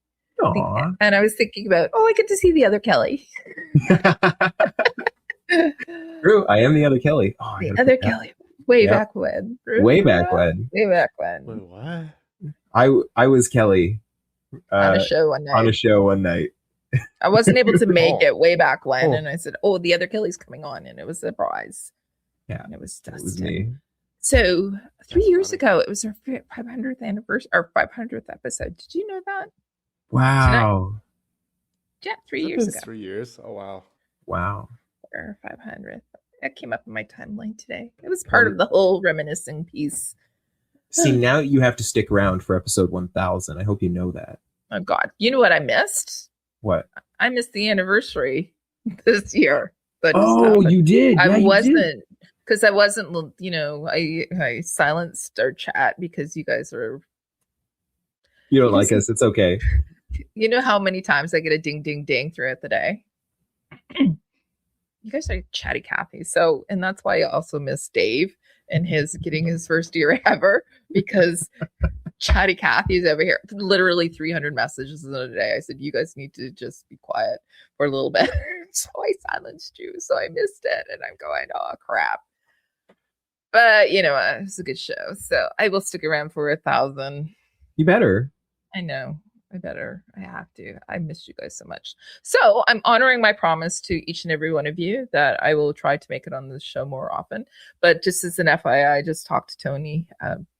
Aww. And I was thinking about, I get to see the other Kelly. True, I am the other Kelly. The other Kelly. Way back when. Way back when. Way back when. Wait, what? I was Kelly. On a show one night. I wasn't able to make it way back when. And I said, the other Kelly's coming on. And it was a surprise. Yeah. And it was Dustin. It was me. So 3 years ago, it was our 500th anniversary, our 500th episode. Did you know that? Wow. Yeah, 3 years ago. 3 years. Oh wow. Wow. Our 500th. That came up in my timeline today. It was part of the whole reminiscing piece. See, now you have to stick around for episode 1000. I hope you know that. Oh God. You know what I missed? What? I missed the anniversary this year. You did. I wasn't. Because I wasn't, I silenced our chat because you guys are. You don't like us. It's okay. You know how many times I get a ding, ding, ding throughout the day? You guys are chatty Cathy. So, and that's why I also miss Dave and his getting his first year ever, because chatty Cathy's over here. Literally 300 messages in a day. I said, you guys need to just be quiet for a little bit. So I silenced you. So I missed it. And I'm going, oh, crap. But, it's a good show. So I will stick around for 1,000. You better. I know. I better. I have to. I missed you guys so much. So I'm honoring my promise to each and every one of you that I will try to make it on the show more often. But just as an FYI, I just talked to Tony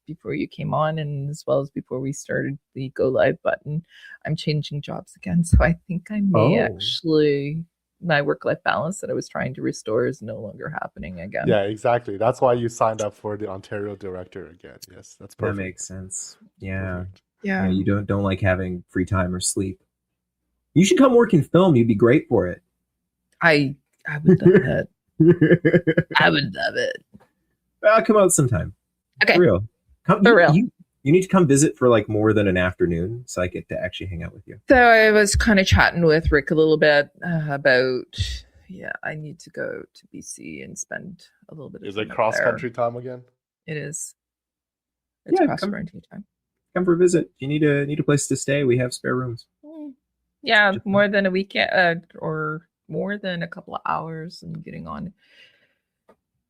before you came on, and as well as before we started the go live button. I'm changing jobs again. So I think I may actually my work-life balance that I was trying to restore is no longer happening again. Yeah, exactly. That's why you signed up for the Ontario director again. Yes, that's perfect. That makes sense. Yeah. Perfect. Yeah, you don't like having free time or sleep. You should come work in film. You'd be great for it. I would love it. I would love it. I'll come out sometime. Okay. For real. Come, For real. You need to come visit for like more than an afternoon so I get to actually hang out with you. So I was kind of chatting with Rick a little bit about, I need to go to BC and spend a little bit of Is time it up cross there. country time again? It is. It's Yeah, cross quarantine time. Come for a visit. If you need a place to stay, we have spare rooms. Yeah, more than a weekend or more than a couple of hours and getting on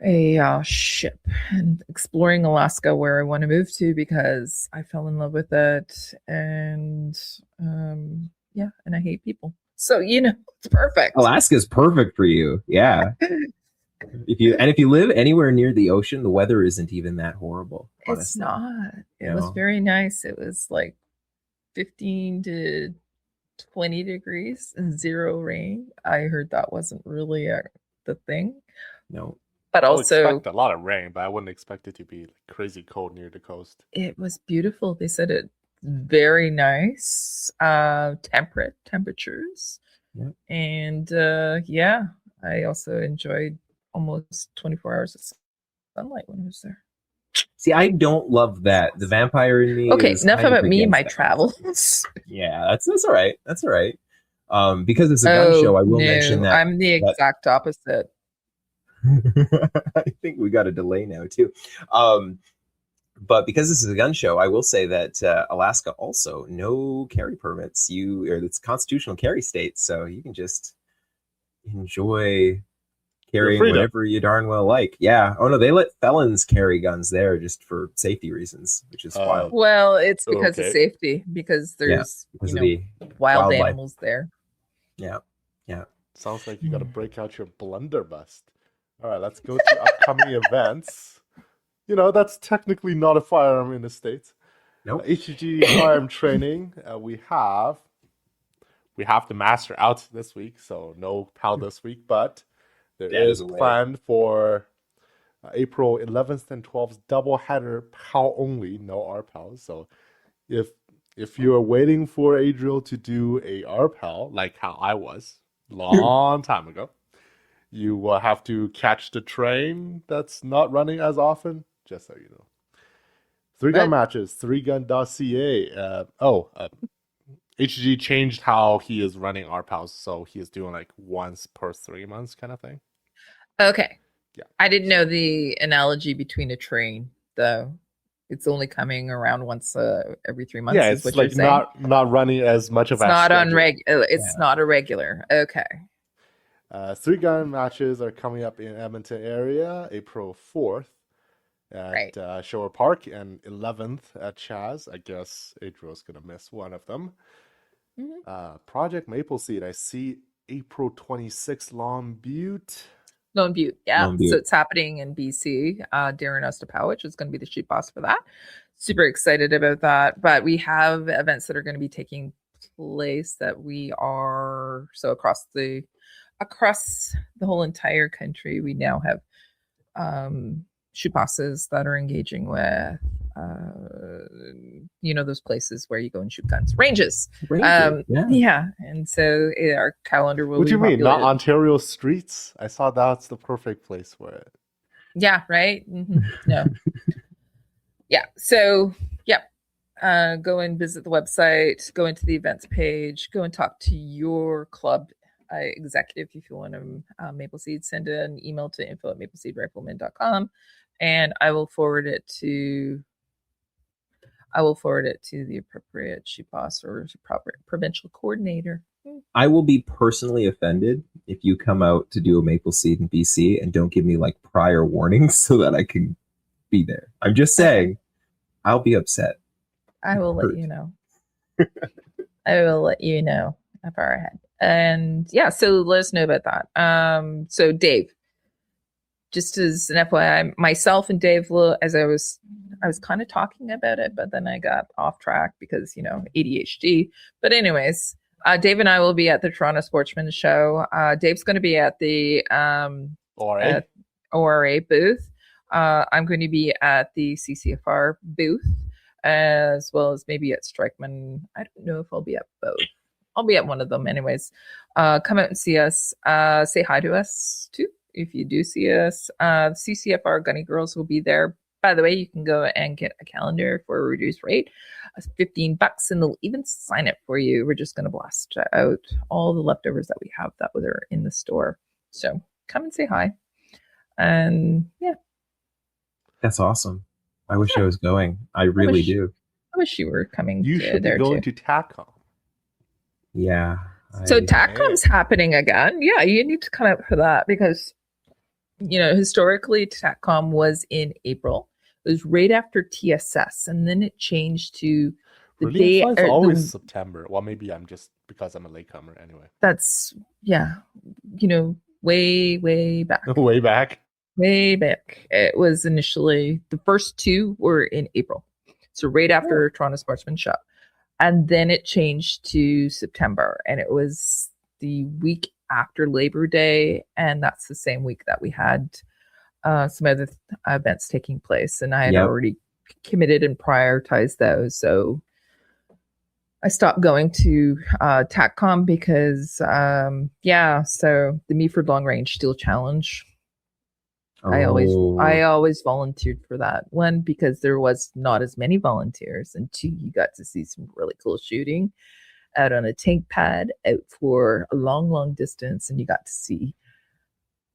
a ship and exploring Alaska, where I want to move to because I fell in love with it, and and I hate people, so it's perfect. Alaska's perfect for you. Yeah. If you live anywhere near the ocean, the weather isn't even that horrible. Honestly. It's not. It was very nice. It was like 15 to 20 degrees and 0 rain. I heard that wasn't really the thing. No. But I would also expect a lot of rain, but I wouldn't expect it to be like crazy cold near the coast. it was beautiful. They said it very nice, temperate temperatures. Yeah. And I also enjoyed almost 24 hours of sunlight when I was there. See, I don't love that. The vampire in me. Okay, is enough kind of about me and my against that. travels. Yeah, that's all right. That's all right. Because it's a gun show, I will mention that I'm the exact opposite. I think we got a delay now too. But because this is a gun show, I will say that Alaska also no carry permits. It's constitutional carry state, so you can just enjoy carrying whatever you darn well like. Yeah. Oh no, they let felons carry guns there just for safety reasons, which is wild. Well, it's because of safety, because there's because of the wild wildlife. animals there. Yeah. Yeah. Sounds like you got to break out your blunderbuss. All right, let's go to upcoming events. That's technically not a firearm in the States. Nope. HG firearm training. We have the master out this week, so no PAL this week, but there is planned for April 11th and 12th double-header PAL only, no RPALs. So if you're waiting for Adriel to do a RPAL, like how I was long time ago, you will have to catch the train that's not running as often, just so you know. 3-gun matches, 3gun.ca. HG changed how he is running RPALs, so he is doing like once per 3 months kind of thing. Okay. Yeah. I didn't know the analogy between a train, though. It's only coming around once every 3 months. Yeah, it's like not running as much of a. It's not a regular. Okay. 3-gun matches are coming up in Edmonton area, April 4th at Shore Park and 11th at Chaz. I guess Adriel's going to miss one of them. Mm-hmm. Project Maple Seed, I see April 26th, Lone Butte. Lone Butte, yeah. Lone Butte. So it's happening in BC. Darren Ostapowicz is going to be the shoot boss for that. Super excited about that. But we have events that are going to be taking place that we are across the whole entire country. We now have shoot bosses that are engaging with those places where you go and shoot guns, ranges. Yeah. And so our calendar will. What do you mean, not Ontario streets? I saw that's the perfect place for it. Yeah, right. Mm-hmm. No. Yeah. So go and visit the website, go into the events page, go and talk to your club executive if you want to Maple Seed. Send an email to info@mapleseedrifleman.com, and I will forward it to the appropriate shoot boss or proper provincial coordinator. I will be personally offended if you come out to do a Maple Seed in BC and don't give me like prior warnings so that I can be there. I'm just saying, I'll be upset. I will let you know. I will let you know far ahead. And so let us know about that. So Dave, just as an FYI, myself and Dave will, as I was kind of talking about it, but then I got off track because, ADHD. But anyways, Dave and I will be at the Toronto Sportsman Show. Dave's going to be at the ORA. ORA booth. I'm going to be at the CCFR booth, as well as maybe at Strikeman. I don't know if I'll be at both. I'll be at one of them anyways. Come out and see us. Say hi to us too if you do see us. CCFR Gunny Girls will be there. By the way, you can go and get a calendar for a reduced rate. $15, and they'll even sign it for you. We're just going to blast out all the leftovers that we have that were in the store. So come and say hi. And yeah. That's awesome. I wish I was going. I really do. I wish you were coming. You should be going to TACCOM. Yeah. So TACCOM's happening again. Yeah, you need to come out for that because, historically TACCOM was in April. It was right after TSS, and then it changed to the day. It's always September. Well, maybe I'm just because I'm a latecomer anyway. That's way back. Way back. Way back. It was initially the first two were in April, so right after Toronto Sportsman Show, and then it changed to September, and it was the week after Labor Day, and that's the same week that we had some other events taking place, and I had already committed and prioritized those. So I stopped going to TACCOM because, so the Meaford Long Range Steel Challenge, I always volunteered for that. One, because there was not as many volunteers, and two, you got to see some really cool shooting out on a tank pad out for a long distance, and you got to see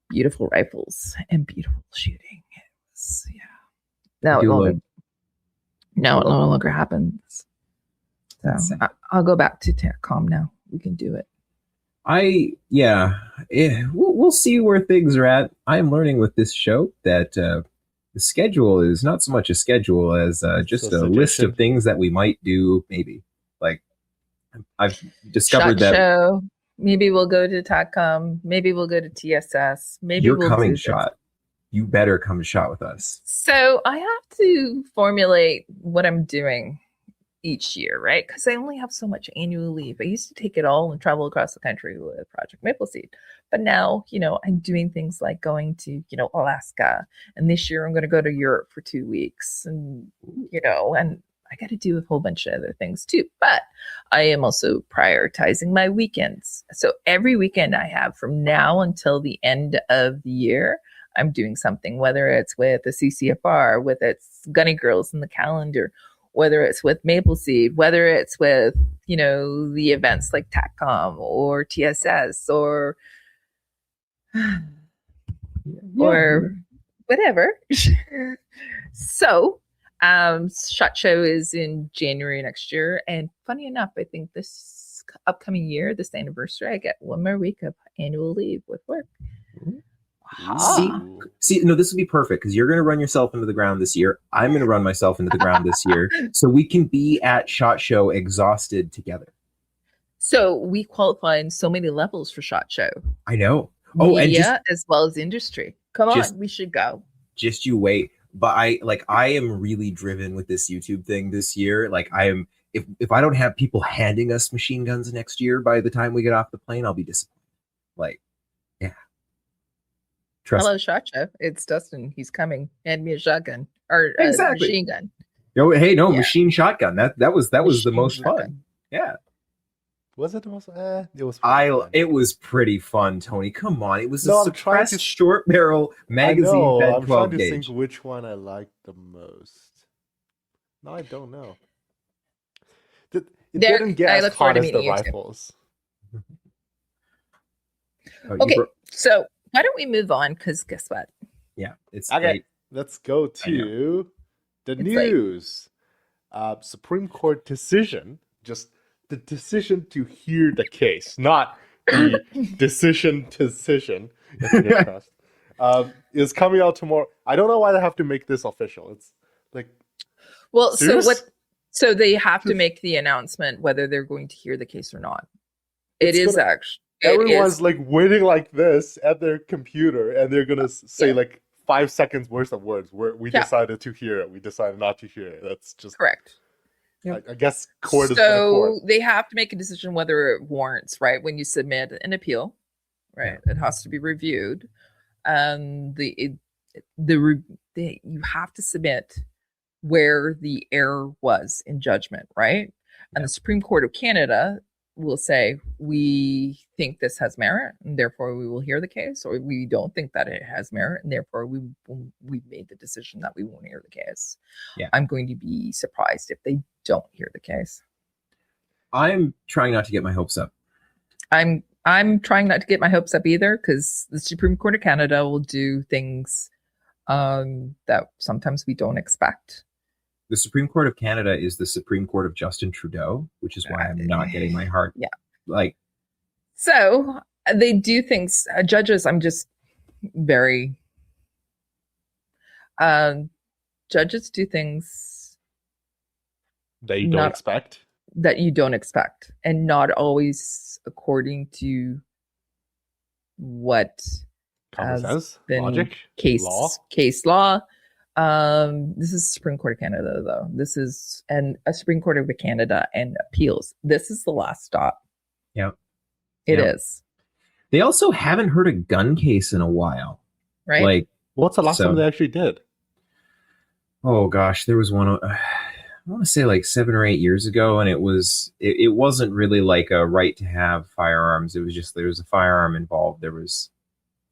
beautiful rifles and beautiful shooting. It was, Now it no longer happens. So I'll go back to TACCOM now. We can do it. We'll see where things are at. I am learning with this show that the schedule is not so much a schedule as just a list of things that we might do. Maybe like I've discovered that. Show. Maybe we'll go to TACCOM. Maybe we'll go to TSS. Maybe you're coming, Shot. You better come to Shot with us. So I have to formulate what I'm doing each year, right? Because I only have so much annual leave. I used to take it all and travel across the country with Project Mapleseed. But now, I'm doing things like going to, Alaska. And this year I'm going to go to Europe for 2 weeks. And, and I got to do a whole bunch of other things too. But I am also prioritizing my weekends. So every weekend I have from now until the end of the year, I'm doing something, whether it's with the CCFR, whether it's Gunny Girls in the calendar, whether it's with Mapleseed, whether it's with, the events like TACCOM or TSS or whatever. So SHOT Show is in January next year. And funny enough, I think this upcoming year, this anniversary, I get 1 more week of annual leave with work. See, no, this would be perfect because you're going to run yourself into the ground this year. I'm going to run myself into the ground this year. So we can be at SHOT Show exhausted together. So we qualify in so many levels for SHOT Show. I know. Media as well as industry. Come on, we should go. Just you wait. But I am really driven with this YouTube thing this year. Like I am, if I don't have people handing us machine guns next year by the time we get off the plane, I'll be disappointed. Like, yeah. Hello, SHOT Show. It's Dustin. He's coming. Hand me a shotgun or exactly. a machine gun. Machine shotgun. That was the most shotgun. Fun. Yeah. Was it the most? It was. It was pretty fun, Tony. Come on, it was a suppressed short barrel magazine. I'm trying to think which one I liked the most. No, I don't know. It didn't get as hot as the rifles. Okay, so why don't we move on? Because guess what? Yeah, it's okay. Late. Let's go to the news. Supreme Court decision. Just the decision to hear the case, not the decision, is coming out tomorrow. I don't know why they have to make this official. It's like, well, serious? So they have to make the announcement whether they're going to hear the case or not. Everyone's like waiting like this at their computer, and they're gonna say like 5 seconds worth of words. We decided to hear it. We decided not to hear it. That's just correct. Yep. I guess court is gonna court. So they have to make a decision whether it warrants, right? When you submit an appeal, right? It has to be reviewed. You have to submit where the error was in judgment, right? And the Supreme Court of Canada will say, we think this has merit, and therefore we will hear the case, or we don't think that it has merit, and therefore we've made the decision that we won't hear the case. Yeah. I'm going to be surprised if they don't hear the case. I'm trying not to get my hopes up. I'm trying not to get my hopes up either, because the Supreme Court of Canada will do things that sometimes we don't expect. The Supreme Court of Canada is the Supreme Court of Justin Trudeau, which is why I'm not getting my heart. Yeah. Like, so they do things. Judges, I'm just very. Judges do things that you don't expect. That you don't expect, and not always according to what Common sense, been logic, case law. This is Supreme Court of Canada, though. This is a Supreme Court of Canada and appeals. This is the last stop. Yep. It is. They also haven't heard a gun case in a while. Right. Like, what's the last time they actually did? Oh gosh, there was one. I want to say like 7 or 8 years ago, and it wasn't really like a right to have firearms. It was just there was a firearm involved.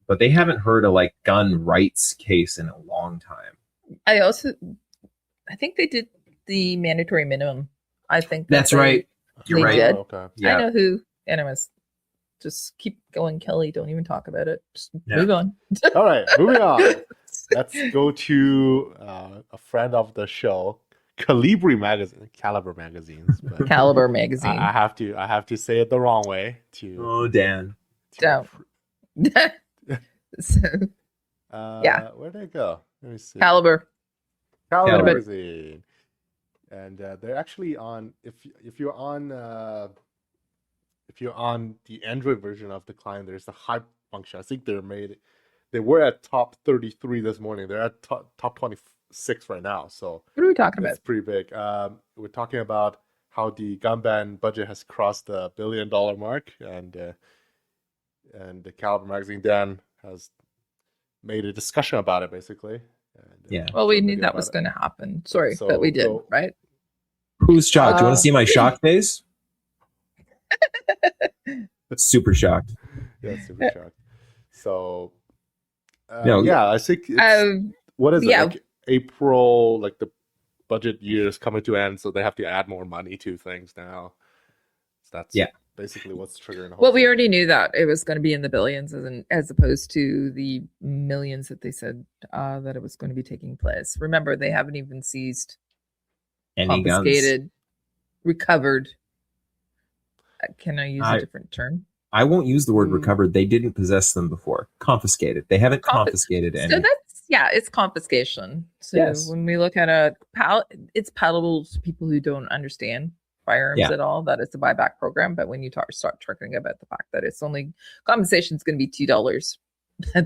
But they haven't heard a like gun rights case in a long time. I think they did the mandatory minimum. I think that's right. You're right. Did. Okay. Yeah. I know who. Anyways, just keep going, Kelly. Don't even talk about it. Just move on. All right, moving on. Let's go to a friend of the show, Calibre magazine, Caliber magazines. But Caliber magazine. I have to say it the wrong way. Dan. Don't. So, yeah. Where'd they go? Let me see. Caliber magazine, and they're actually on. If you're on the Android version of the client, there's the hype function. I think they were at top 33 this morning. They're at top 26 right now. So what are we talking about? It's pretty big. We're talking about how the gun ban budget has crossed the $1 billion mark, and the Caliber magazine, Dan, has made a discussion about it, basically. And, well, we knew that was going to happen. Sorry, but we did, right? Who's shocked? You want to see my shocked face? Super shocked. Yeah, super shocked. So, no, yeah, I think it's, what is it? Like April, like the budget year is coming to end, so they have to add more money to things now. So that's basically what's triggering the whole thing. We already knew that it was going to be in the billions as opposed to the millions that they said that it was going to be taking place. Remember, they haven't even seized, any confiscated, guns. Recovered. Can I use a different term? I won't use the word recovered. They didn't possess them before. Confiscated. They haven't confiscated any. So it's confiscation. So when we look at it's palatable to people who don't understand firearms at all, that it's a buyback program. But when you start talking about the fact that it's only compensation is going to be $2,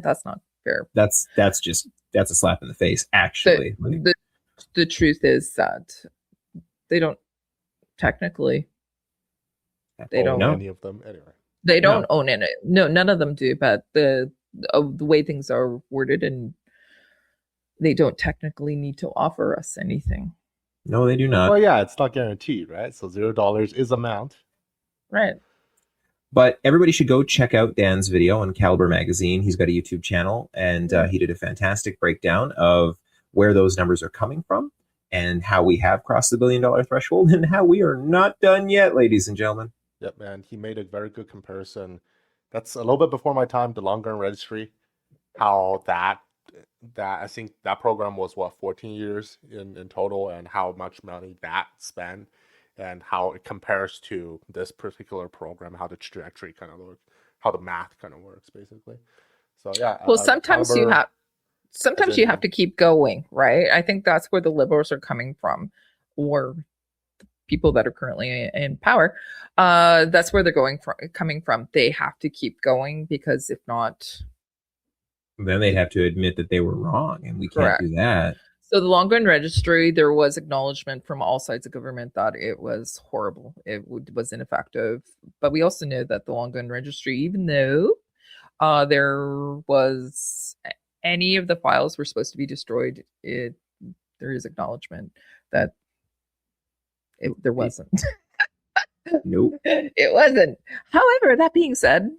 that's not fair. That's a slap in the face. Actually, the truth is that they don't technically. They don't own any of them anyway. They don't own any. No, none of them do. But the way things are worded, and they don't technically need to offer us anything. No, they do not. Well, yeah, it's not guaranteed, right? So $0 is amount, right? But everybody should go check out Dan's video on Caliber Magazine. He's got a YouTube channel, and he did a fantastic breakdown of where those numbers are coming from and how we have crossed the $1 billion threshold and how we are not done yet, ladies and gentlemen. Yep, man. He made a very good comparison. That's a little bit before my time, the long gun registry. How that I think that program was 14 years in total, and how much money that spent, and how it compares to this particular program, how the trajectory kind of looks, how the math kind of works, basically. So yeah. Well, sometimes you have to keep going, right? I think that's where the liberals are coming from, or people that are currently in power. That's where they're coming from. They have to keep going, because if not, then they'd have to admit that they were wrong, and we can't do that. So the long gun registry, there was acknowledgement from all sides of government that it was horrible. Was ineffective. But we also know that the long gun registry, even though there was any of the files were supposed to be destroyed, there is acknowledgement that there wasn't. Nope. It wasn't. However, that being said,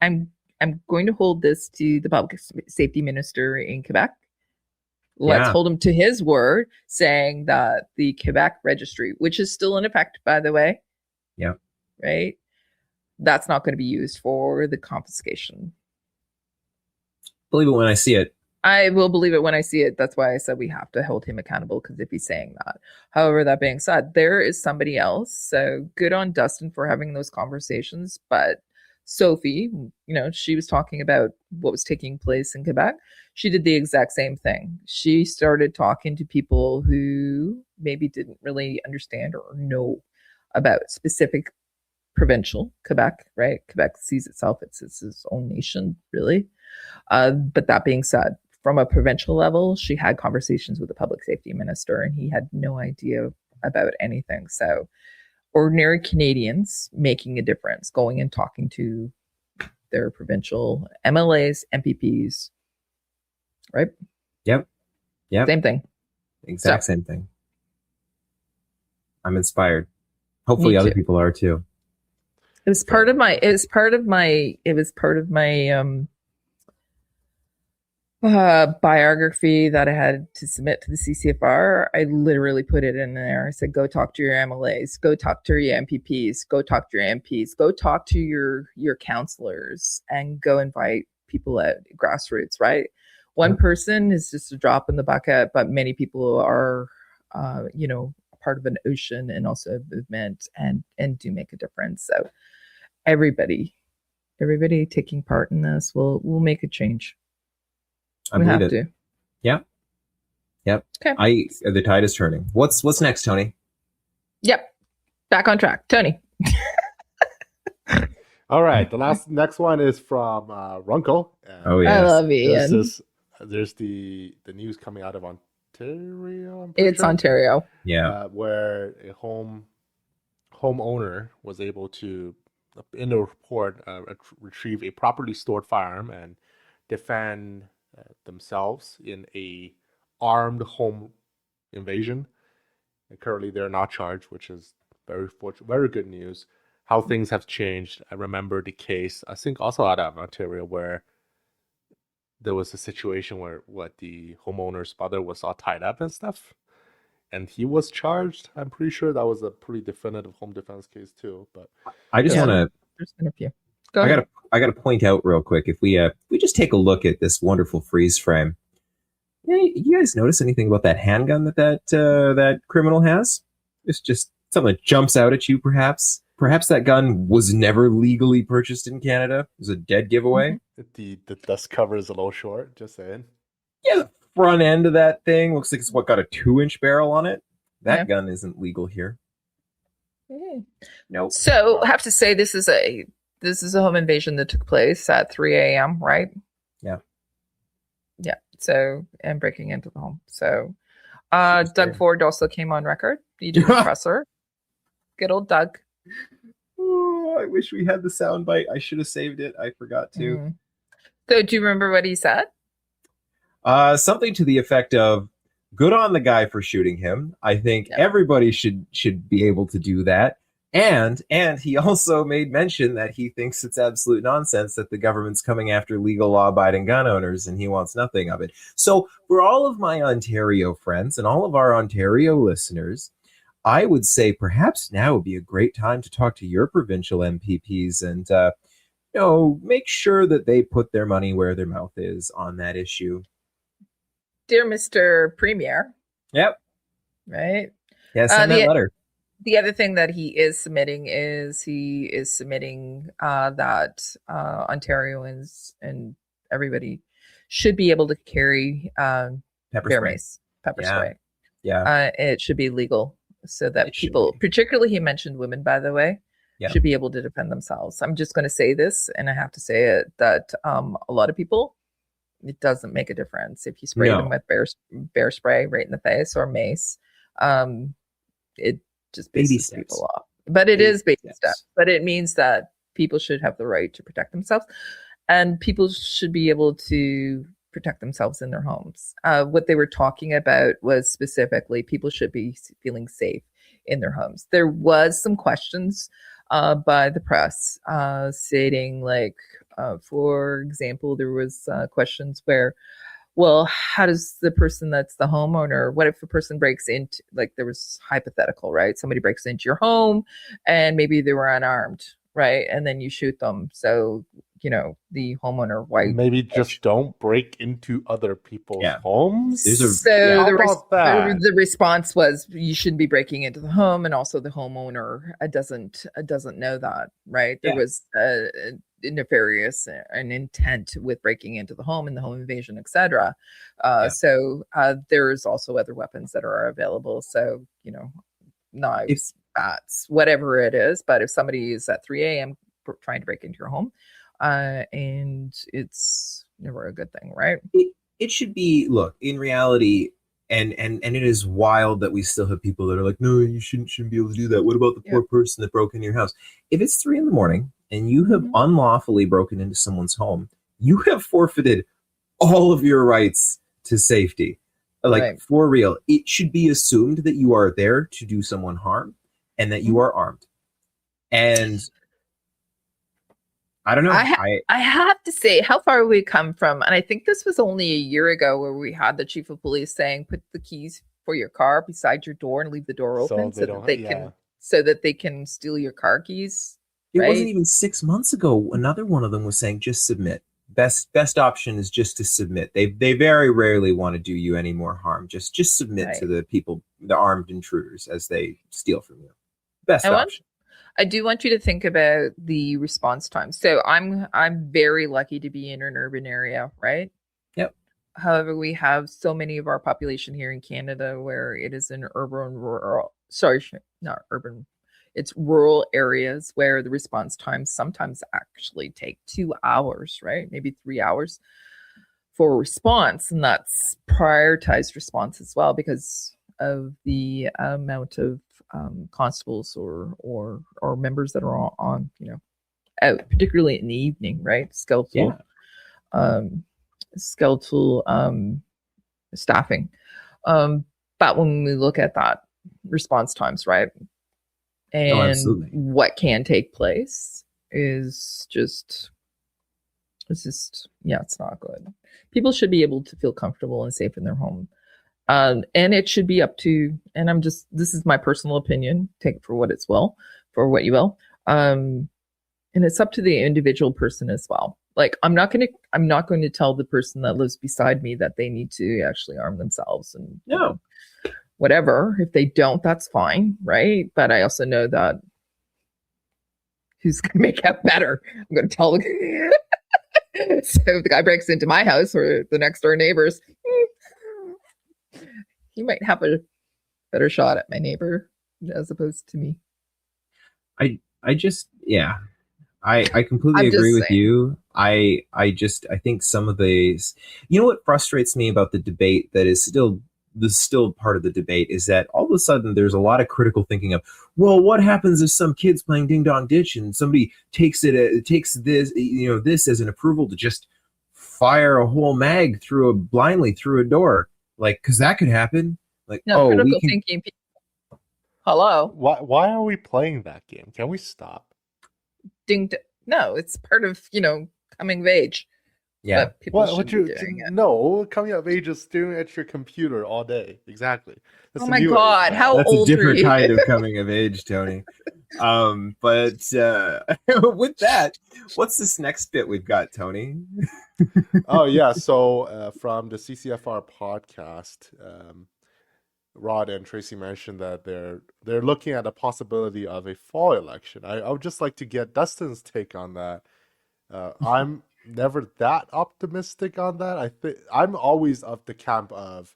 I'm going to hold this to the public safety minister in Quebec. Let's hold him to his word, saying that the Quebec registry, which is still in effect, by the way, right, that's not going to be used for the confiscation. Believe it when I see it. I will believe it when I see it. That's why I said we have to hold him accountable, because if he's saying that. However, that being said, there is somebody else. So good on Dustin for having those conversations. But Sophie, she was talking about what was taking place in Quebec. She did the exact same thing. She started talking to people who maybe didn't really understand or know about specific provincial Quebec, right? Quebec sees itself, it's its own nation, really. But that being said, from a provincial level, she had conversations with the public safety minister, and he had no idea about anything. So ordinary Canadians making a difference, going and talking to their provincial MLAs, MPPs, right? Yep. Same thing. Same thing. I'm inspired. Hopefully other people are too. It was part of my biography that I had to submit to the CCFR. I literally put it in there. I said, go talk to your MLAs, go talk to your MPPs, go talk to your MPs, go talk to your counselors, and go invite people at grassroots, right? One person is just a drop in the bucket, but many people are, part of an ocean and also a movement and do make a difference. So everybody taking part in this will make a change. We have to. Yep. Okay. The tide is turning. What's next, Tony? Yep. Back on track. Tony. All right. The next one is from Runkle. Oh yeah. I love Ian. There's the news coming out of Ontario. It's Ontario. Yeah. Where a homeowner was able to, in the report, retrieve a properly stored firearm and defend themselves in a armed home invasion. And currently, they're not charged, which is very good news. How things have changed. I remember the case, I think also out of Ontario, where there was a situation where the homeowner's mother was all tied up and stuff, and he was charged. I'm pretty sure that was a pretty definitive home defense case too. But I just want to. There's been a few. I got to point out real quick, if we just take a look at this wonderful freeze frame. Yeah, you guys notice anything about that handgun that criminal has? It's just something that jumps out at you, perhaps. Perhaps that gun was never legally purchased in Canada. It was a dead giveaway. The dust cover is a little short, just saying. Yeah, the front end of that thing looks like it's got a 2-inch barrel on it. That gun isn't legal here. Nope. So I have to say this is a home invasion that took place at 3 a.m., right? Yeah. Yeah. So, and breaking into the home. So Doug Ford also came on record. He did the presser. Good old Doug. Oh, I wish we had the soundbite. I should have saved it. I forgot to. So do you remember what he said? Something to the effect of, good on the guy for shooting him. I think everybody should be able to do that. And he also made mention that he thinks it's absolute nonsense that the government's coming after legal law-abiding gun owners, and he wants nothing of it. So for all of my Ontario friends and all of our Ontario listeners, I would say perhaps now would be a great time to talk to your provincial MPPs and make sure that they put their money where their mouth is on that issue. Dear Mr. Premier. Yep. Right? Yeah, send that letter. The other thing that he is submitting that Ontarians and everybody should be able to carry pepper spray. Yeah. It should be legal so that people, particularly he mentioned women, by the way, should be able to defend themselves. I'm just going to say this, and I have to say it, that a lot of people It doesn't make a difference if you spray them No. with bear spray right in the face or mace. It just Baby pisses steps. people off. But it Baby is baby steps. steps. But it means that people should have the right to protect themselves, and people should be able to protect themselves in their homes. What they were talking about was specifically people should be feeling safe in their homes. There was some questions by the press stating, like, for example, there was questions where, well, how does the person that's the homeowner, what if a person breaks into, like, there was hypothetical, right? Somebody breaks into your home and maybe they were unarmed, right? And then you shoot them. So, the homeowner, why? Maybe just don't break into other people's Yeah. homes. So How the, about that? the response was, you shouldn't be breaking into the home, and also the homeowner doesn't know that, right? There Yeah. was a nefarious an intent with breaking into the home and the home invasion, etc. So there's also other weapons that are available. So knives, bats, whatever it is. But if somebody is at 3 a.m. trying to break into your home, and it's never a good thing, right? It should be, look, in reality, and it is wild that we still have people that are like, no, you shouldn't be able to do that. What about the poor person that broke into your house? If it's 3 a.m. and you have unlawfully broken into someone's home, you have forfeited all of your rights to safety. Like, Right. for real, it should be assumed that you are there to do someone harm and that you are armed. And I don't know. I have to say, how far we come from, and I think this was only a year ago, where we had the chief of police saying, put the keys for your car beside your door and leave the door open so that they can steal your car keys. It right? wasn't even 6 months ago. Another one of them was saying, just submit. Best option is just to submit. They very rarely want to do you any more harm. Just submit to the people, the armed intruders, as they steal from you. Best option. I do want you to think about the response time. So I'm very lucky to be in an urban area, right? Yep. However, we have so many of our population here in Canada where it is in it's rural areas where the response times sometimes actually take 2 hours, right? Maybe 3 hours for a response. And that's prioritized response as well because of the amount of constables or members that are on out, particularly in the evening, right? Skeletal staffing. But when we look at that response times, right, and what can take place is just it's not good. People should be able to feel comfortable and safe in their home. And it should be up to, and this is my personal opinion, take it for what you will. And it's up to the individual person as well. Like, I'm not going to tell the person that lives beside me that they need to actually arm themselves and whatever. If they don't, that's fine. Right. But I also know that who's going to make out better. I'm going to tell the so if the guy breaks into my house or the next door neighbors, he might have a better shot at my neighbor as opposed to me. I completely agree with you. I think some of these, what frustrates me about the debate that is still part of the debate is that all of a sudden there's a lot of critical thinking of, well, what happens if some kid's playing ding dong ditch and somebody takes this as an approval to just fire a whole mag blindly through a door. Like, because that could happen. Like, critical thinking. Hello. Why are we playing that game? Can we stop? No, it's part of coming of age. Yeah. But people should be doing it. No, coming of age is staring at your computer all day. Exactly. That's my God, how That's old a different are you? kind of coming of age, Tony. But with that, what's this next bit we've got, Tony? Oh yeah, so from the CCFR podcast, Rod and Tracy mentioned that they're looking at the possibility of a fall election. I would just like to get Dustin's take on that. I'm never that optimistic on that. I think I'm always of the camp of,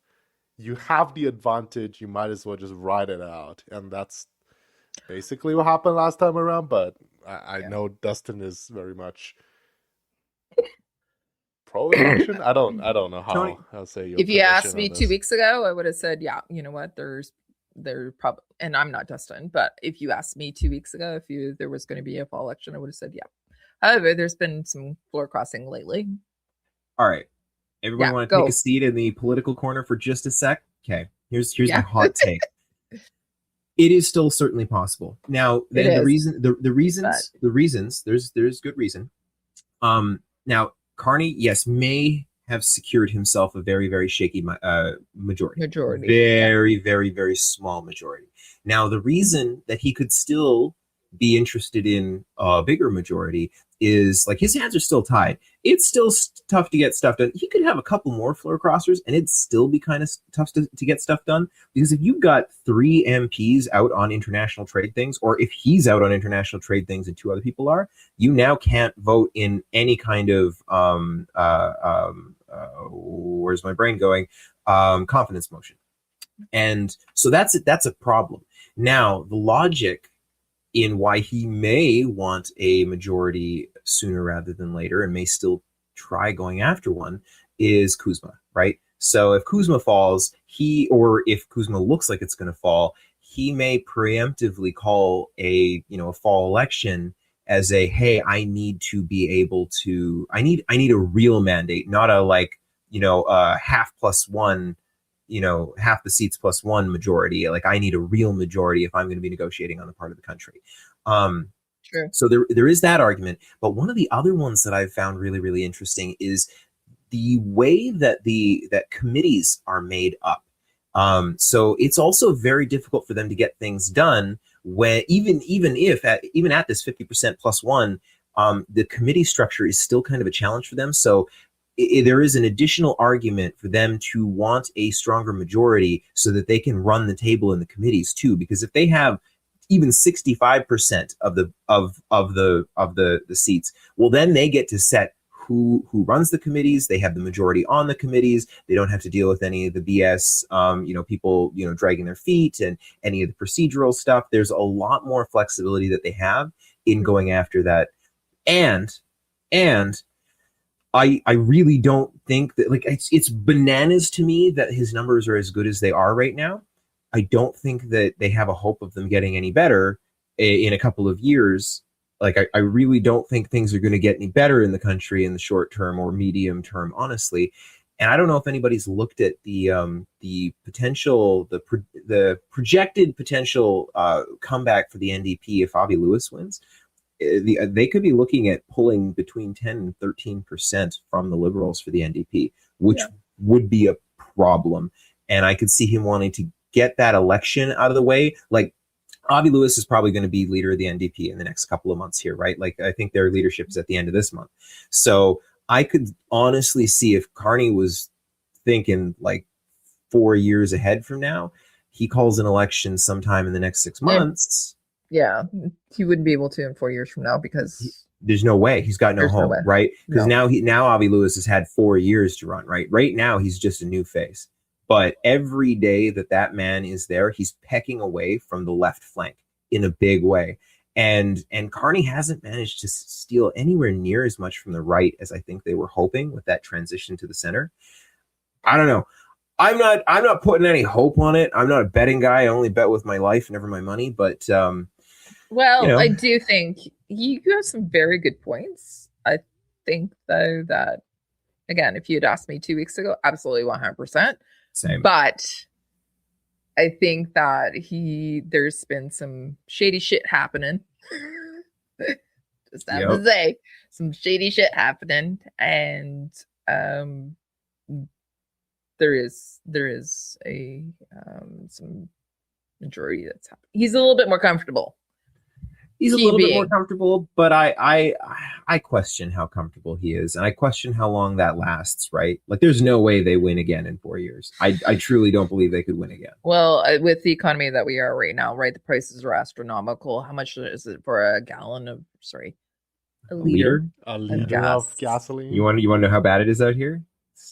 you have the advantage, you might as well just ride it out, and that's basically what happened last time around. But I know Dustin is very much pro-election. I don't know Tony, how I'll say your If you asked position me on 2 this. weeks ago, I would have said, yeah, you know what, there probably, and I'm not Dustin, but if you asked me 2 weeks ago if there was going to be a fall election, I would have said, yeah. However, there's been some floor crossing lately. All right. Everybody Yeah, want to go. take a seat in the political corner for just a sec? Okay. Here's Yeah. my hot take. It is still certainly possible. Now, then It the is. reasons, there's good reason. Now Carney, yes, may have secured himself a very, very shaky majority. Very, very, very small majority. Now, the reason that he could still be interested in a bigger majority is like his hands are still tied. It's still tough to get stuff done. He could have a couple more floor crossers and it'd still be kind of tough to get stuff done, because if you've got 3 MPs out on international trade things, or if he's out on international trade things and 2 other people are, you now can't vote in any kind of where's my brain going? Confidence motion. And so that's a problem. Now, the logic in why he may want a majority sooner rather than later and may still try going after one is Kuzma, right? So if Kuzma falls, or if Kuzma looks like it's going to fall, he may preemptively call a fall election as a, hey, I need to be able to, I need a real mandate, not a half plus one, half the seats plus one majority. Like, I need a real majority if I'm going to be negotiating on the part of the country. True. So there is that argument. But one of the other ones that I've found really, really interesting is the way that that committees are made up. So it's also very difficult for them to get things done when even at this 50% plus one, the committee structure is still kind of a challenge for them. So there is an additional argument for them to want a stronger majority so that they can run the table in the committees too. Because if they have even 65% of the seats, well, then they get to set who runs the committees. They have the majority on the committees. They don't have to deal with any of the BS, people, dragging their feet and any of the procedural stuff. There's a lot more flexibility that they have in going after that. And I really don't think that, like, it's bananas to me that his numbers are as good as they are right now. I don't think that they have a hope of them getting any better in a couple of years. Like, I really don't think things are going to get any better in the country in the short term or medium term, honestly. And I don't know if anybody's looked at the potential, the projected potential comeback for the NDP if Avi Lewis wins. They could be looking at pulling between 10 and 13% from the Liberals for the NDP, which would be a problem. And I could see him wanting to get that election out of the way. Like, Avi Lewis is probably going to be leader of the NDP in the next couple of months here, right? Like, I think their leadership is at the end of this month. So I could honestly see if Carney was thinking like 4 years ahead from now, he calls an election sometime in the next 6 months. Yeah, he wouldn't be able to in 4 years from now because there's no way. He's got no home, right? Because now Avi Lewis has had 4 years to run, right? Right now he's just a new face. But every day that man is there, he's pecking away from the left flank in a big way. And Carney hasn't managed to steal anywhere near as much from the right as I think they were hoping with that transition to the center. I don't know. I'm not putting any hope on it. I'm not a betting guy. I only bet with my life, never my money. But I do think you have some very good points. I think though that, again, if you had asked me 2 weeks ago, absolutely 100%. Same. But I think that there's been some shady shit happening. Just have to say, some shady shit happening, and there is a some majority that's happening. He's a little bit more comfortable. He's a little bit more comfortable, but I question how comfortable he is, and I question how long that lasts, right? Like, there's no way they win again in 4 years. I truly don't believe they could win again. Well, with the economy that we are right now, right, the prices are astronomical. How much is it for a liter of gasoline? You want to know how bad it is out here?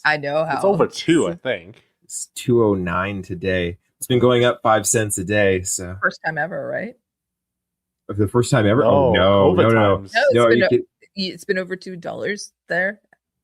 I know how. It's over 2, I think. It's 2.09 today. It's been going up 5 cents a day. So first time ever, right? The first time ever? No, no. It's been over $2 there.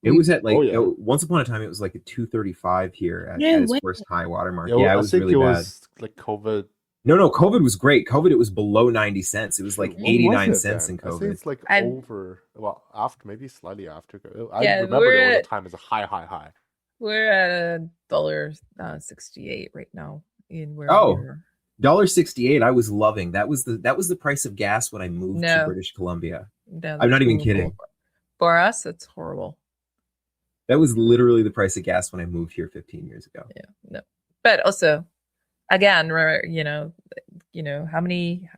It was at like Oh, yeah. once upon a time it was like a 235 here at, No at its way. worst high watermark. Yeah, Yeah, it I was think really it bad. was like COVID. No, COVID was great. COVID, it was below 90 cents. It was like What was 89 it cents in then? I think COVID. it's like I'm- over. Well, after maybe slightly after. I Yeah, remember we're there was a at- time as a high. We're at $1.68 right now in where Oh. we're. $1.68 I was loving. That was the price of gas when I moved to No. British Columbia. No, I'm not that's even horrible. kidding. For us, it's horrible. That was literally the price of gas when I moved here 15 years ago. Yeah, no. But also, again, how many?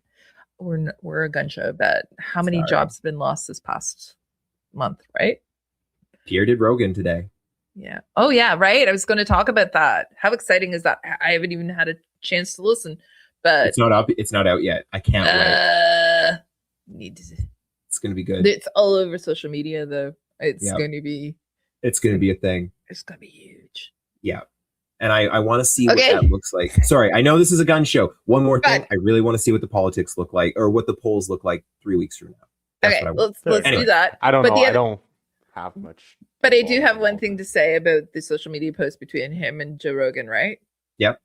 We're a gun show, but how many Sorry. jobs have been lost this past month? Right? Pierre did Rogan today. Yeah. Oh yeah, right. I was going to talk about that. How exciting is that? I haven't even had a chance to listen, but It's not up. It's not out yet. I can't wait. need to. It's gonna be good. It's all over social media, though. It's Yep. going to be. It's gonna be a thing. It's going to be huge. Yeah. And I want to see Okay. what that looks like. Sorry, I know this is a gun show. One more thing. But- I really want to see what the politics look like or what the polls look like 3 weeks from now. That's Okay, what I want. let's Anyway. do that. I don't But know. the I other- don't have much. But I do have involvement one in thing all to say about the social media post between him and Joe Rogan, right? Yep.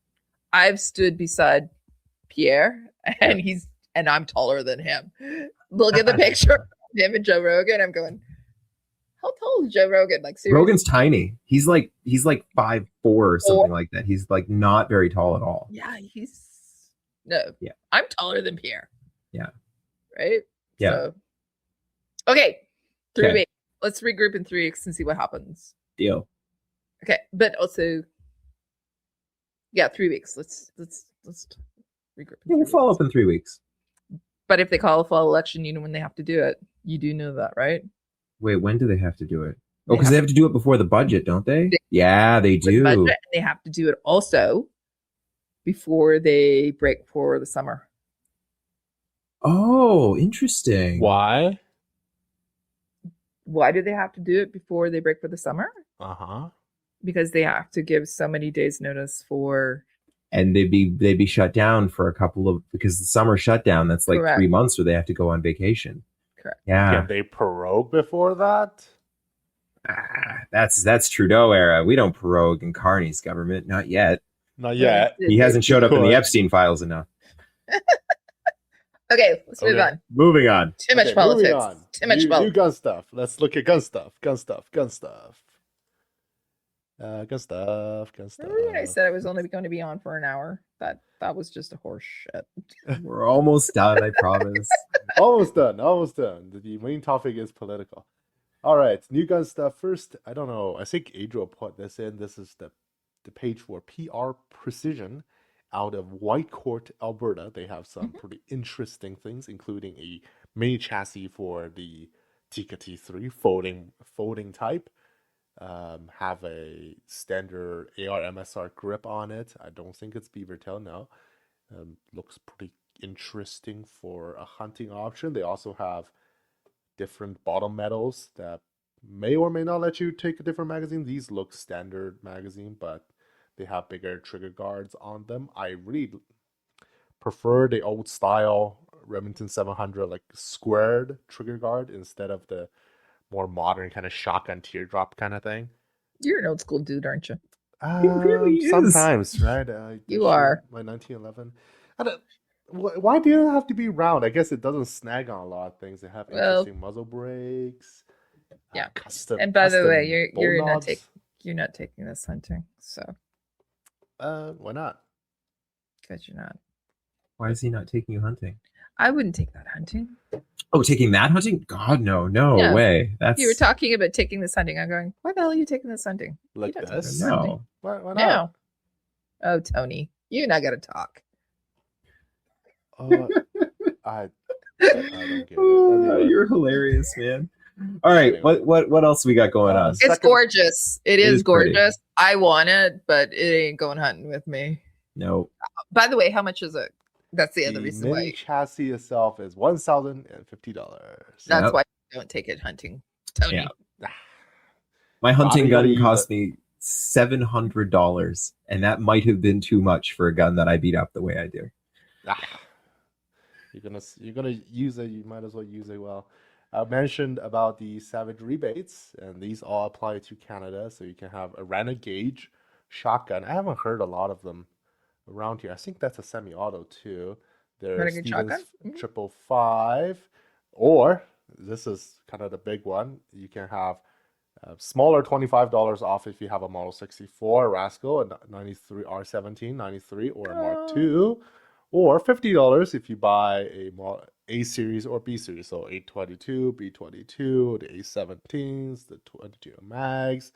I've stood beside Pierre and I'm taller than him. Look at the picture of him and Joe Rogan. I'm going, how tall is Joe Rogan? Like seriously? Rogan's tiny. He's like 5'4" or something like that. He's like not very tall at all. Yeah, no. Yeah. I'm taller than Pierre. Yeah. Right? Yeah. So, okay. 3 Okay. weeks. Let's regroup in 3 weeks and see what happens. Deal. Okay, but also, yeah, 3 weeks. Let's regroup. in Yeah, we'll 3 follow weeks. up in 3 weeks. But if they call a fall election, you know when they have to do it. You do know that, right? Wait, when do they have to do it? They Oh, because have they have to do it before the budget, don't they? Yeah, they With do. budget, and they have to do it also before they break for the summer. Oh, interesting. Why? Why do they have to do it before they break for the summer? Uh-huh. Because they have to give so many days notice for. And they'd be shut down for a couple of because the summer shutdown. That's like Correct. 3 months where they have to go on vacation. Correct. Yeah, Can they prorogue before that? that's Trudeau era. We don't prorogue in Carney's government, not yet. Not yet. He hasn't showed up in the Could. Epstein files enough. Okay, let's move Okay. on. Moving on. Too much Okay, moving politics. on. Too much New politics. gun stuff. Let's look at gun stuff. Gun stuff. Gun stuff. Gun stuff. Remember when I said I was only going to be on for an hour? That was just a horse shit. We're almost done, I promise. Almost done. Almost done. The main topic is political. All right. New gun stuff. First, I don't know. I think Adriel put this in. This is the page for PR Precision out of Whitecourt, Alberta. They have some pretty interesting things, including a mini chassis for the Tika T3 folding type. Have a standard AR MSR grip on it. I don't think it's beaver tail, no. Looks pretty interesting for a hunting option. They also have different bottom metals that may or may not let you take a different magazine. These look standard magazine, but they have bigger trigger guards on them. I really prefer the old style Remington 700 like squared trigger guard instead of the more modern kind of shotgun teardrop kind of thing. You're an old school dude, aren't you? really is. Sometimes, right? You are. My 1911. I don't, why do it have to be round? I guess it doesn't snag on a lot of things. They have Well, interesting muzzle brakes. yeah. Custom. And by the custom way, you're bolt not knobs. you're not taking this hunting, so Why not? because you're not. Why is he not taking you hunting? I wouldn't take that hunting. Oh, taking that hunting? God, no Yeah. way. That's You were talking about taking this hunting. I'm going, why the hell are you taking this hunting? Like don't take this? this hunting. no. Why not? No. Oh, Tony, you and I got to talk. I don't get it. Anyway. You're hilarious, man. All right, what else we got going on? It's Second- gorgeous. It It is is pretty. gorgeous. I want it, but it ain't going hunting with me. No. By the way, how much is it? That's the The other reason mini why. chassis itself is $1,050. That's Yep. why I don't take it hunting, Tony. Yeah. My hunting you gun gotta use cost it. me $700, and that might have been too much for a gun that I beat up the way I do. You're gonna use it. You might as well use it well. I mentioned about the Savage rebates, and these all apply to Canada. So you can have a Renegade shotgun. I haven't heard a lot of them around here. I think that's a semi-auto too. There's Renegade Stevens shotgun? Mhm. 555, or this is kind of the big one. You can have smaller $25 off if you have a Model 64 Rascal, a 93 R17 93, or a Mark II, or $50 if you buy A series or B series. So A22, B22, the A17s, the 22 mags.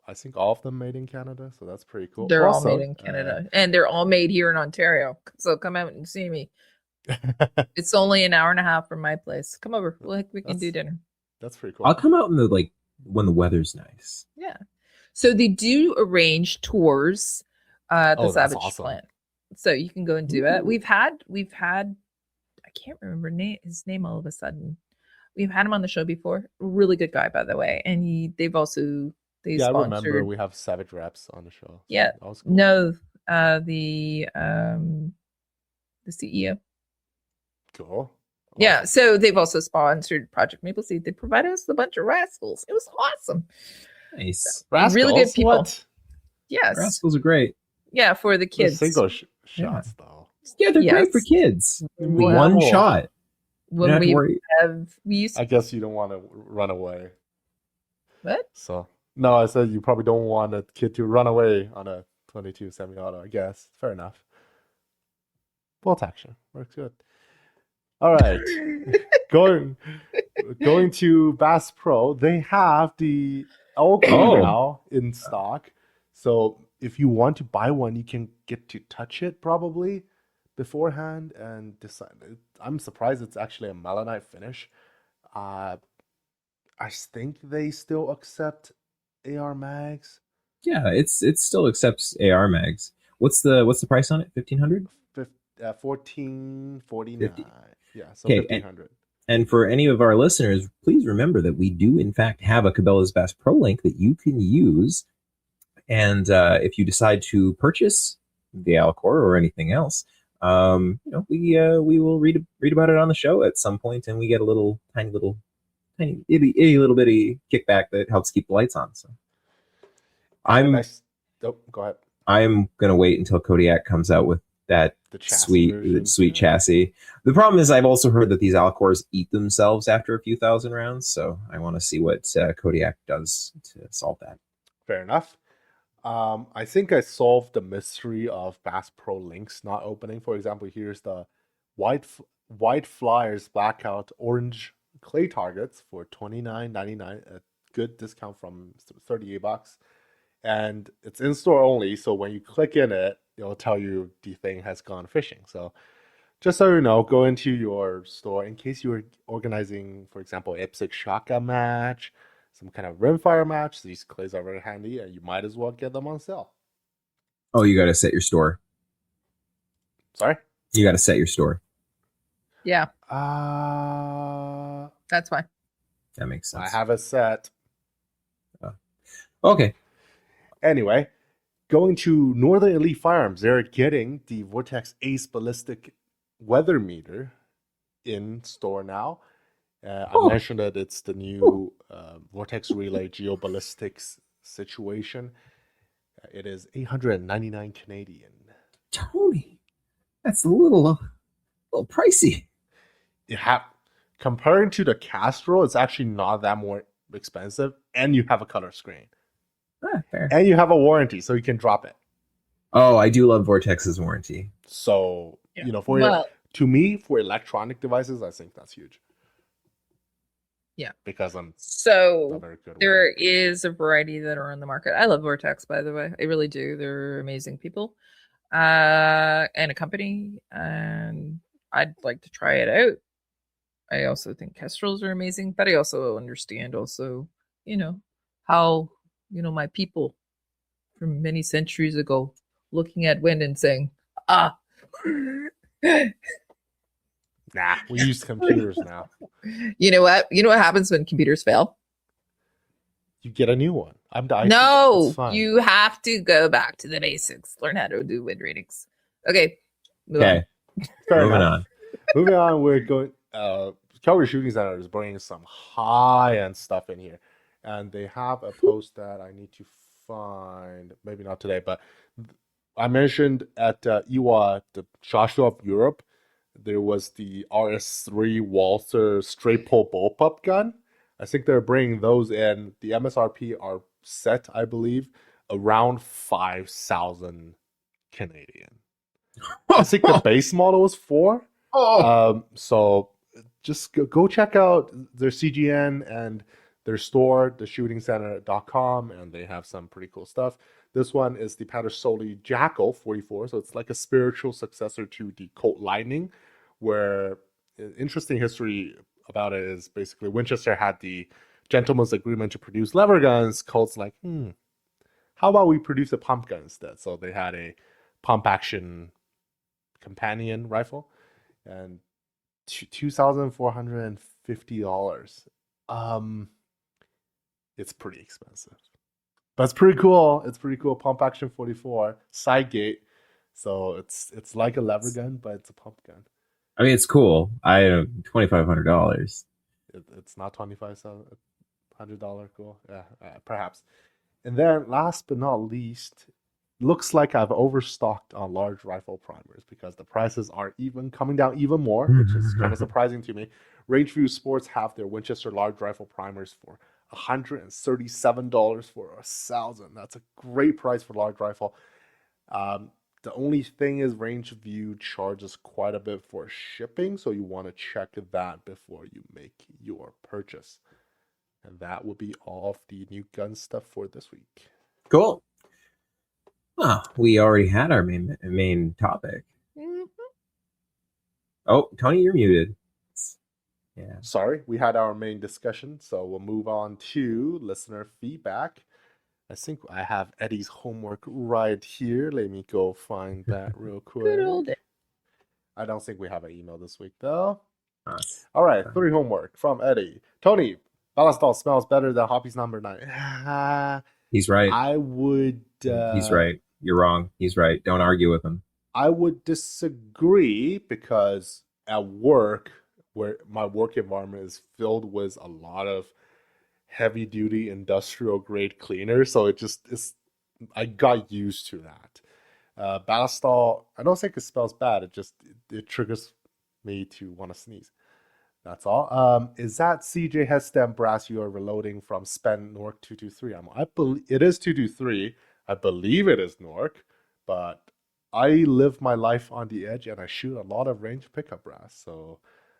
I think all of them made in Canada, so that's pretty cool. They're all Also, made in Canada, and they're all made here in Ontario. So come out and see me. It's only an hour and a half from my place. Come over. We can do dinner. That's pretty cool. I'll come out in the when the weather's nice. Yeah. So they do arrange tours at the Oh, that's Savage awesome. plant. So you can go and do it. We've had I can't remember his name all of a sudden. We've had him on the show before. Really good guy, by the way. And they've also Yeah, I remember sponsored. we have Savage reps on the show. So Yeah. that was cool. No, the CEO. Cool. Yeah, Awesome. so they've also sponsored Project Maple Seed. They provided us with a bunch of rascals. It was awesome. Nice. Really good Rascals? people. What? Yes. Rascals are great. Yeah, for the They're kids. single shots though. Yeah, they're great Yes. for kids. Well, One well, shot. You don't When have to we worry. we used I guess you don't want to run away. what? So no, I said you probably don't want a kid to run away on a 22 semi-auto. I guess fair enough. Bolt action works good. All right, going to Bass Pro. They have the Elk now in stock. So if you want to buy one, you can get to touch it probably beforehand and decide. I'm surprised it's actually a melanite finish. I think they still accept AR mags. Yeah, it still accepts AR mags. What's the price on it? 1,500? 1449. Yeah, so Okay, 1,500. And for any of our listeners, please remember that we do in fact have a Cabela's Bass Pro link that you can use. And if you decide to purchase the Alcor or anything else, we will read about it on the show at some point, and we get a tiny little bitty kickback that helps keep the lights on. So Go ahead. I'm gonna wait until Kodiak comes out with that sweet chassis. The problem is I've also heard that these Alcors eat themselves after a few thousand rounds, so I want to see what Kodiak does to solve that. Fair enough. I think I solved the mystery of Bass Pro links not opening. For example, here's the White Flyers Blackout Orange clay targets for $29.99, a good discount from $38, and it's in store only. So when you click in it, it'll tell you the thing has gone fishing. So just so you know, go into your store in case you're organizing, for example, IPSC shotgun match, some kind of rimfire match. These clays are very handy, and you might as well get them on sale. Oh, you got to set your store. Sorry? You got to set your store. Yeah. That's fine. That makes sense. I have it set. Okay. Anyway, going to Northern Elite Firearms, they're getting the Vortex Ace Ballistic Weather Meter in store now. I mentioned that it's the new Vortex Relay Geoballistics situation. It is 899 Canadian. Tony, that's a little pricey. Comparing to the Castro, it's actually not that more expensive, and you have a color screen. Fair. And you have a warranty, so you can drop it. Oh, I do love Vortex's warranty. So, to me, for electronic devices, I think that's huge. Yeah. Because I'm so very good there is a variety that are on the market. I love Vortex, by the way. I really do. They're amazing people. And a company, and I'd like to try it out. I also think Kestrels are amazing, but I also understand how my people from many centuries ago looking at wind and saying, nah, we use computers now. You know what happens when computers fail? You get a new one. No, you have to go back to the basics. Learn how to do wind readings. Okay. Okay. Moving on. We're going. Calgary Shooting Center is bringing some high-end stuff in here, and they have a post that I need to find. Maybe not today, but I mentioned at IWA, the SHOT Show of Europe, there was the RS3 Walther straight pull bullpup gun. I think they're bringing those in. The MSRP are set, I believe, around 5,000 Canadian. I think the base model is 4. So just go check out their CGN and their store, theshootingcenter.com, and they have some pretty cool stuff. This one is the Pattersoli Jackal 44, so it's like a spiritual successor to the Colt Lightning, where interesting history about it is basically Winchester had the gentleman's agreement to produce lever guns. Colt's like, how about we produce a pump gun instead? So they had a pump action companion rifle, and $2,450. It's pretty expensive, but it's pretty cool. It's pretty cool. Pump action 44 side gate, so it's like a lever gun, but it's a pump gun. I mean, it's cool. I have $2,500. It's not $2,500 cool. Yeah, perhaps. And then last but not least, looks like I've overstocked on large rifle primers because the prices are even coming down even more, which is kind of surprising to me. Rangeview Sports have their Winchester large rifle primers for $137 for 1,000. That's a great price for large rifle. The only thing is Rangeview charges quite a bit for shipping, so you want to check that before you make your purchase. And that will be all of the new gun stuff for this week. Cool. Well, we already had our main topic. Oh, Tony, you're muted. Yeah. Sorry, we had our main discussion, so we'll move on to listener feedback. I think I have Eddie's homework right here. Let me go find that real quick. Good old Eddie. I don't think we have an email this week, though. Nice. All right, 3 homework from Eddie. Tony, Ballastall smells better than Hoppy's number 9. He's right. I would... He's right. You're wrong. He's right. Don't argue with him. I would disagree because at work, where my work environment is filled with a lot of heavy-duty industrial-grade cleaners, so it just is. I got used to that. Ballastall, I don't think it smells bad. It triggers me to want to sneeze. That's all. Is that CJ headstem brass you are reloading from Spen Nork 223 ammo? I believe it is 223. I believe it is Nork, but I live my life on the edge and I shoot a lot of range pickup brass, so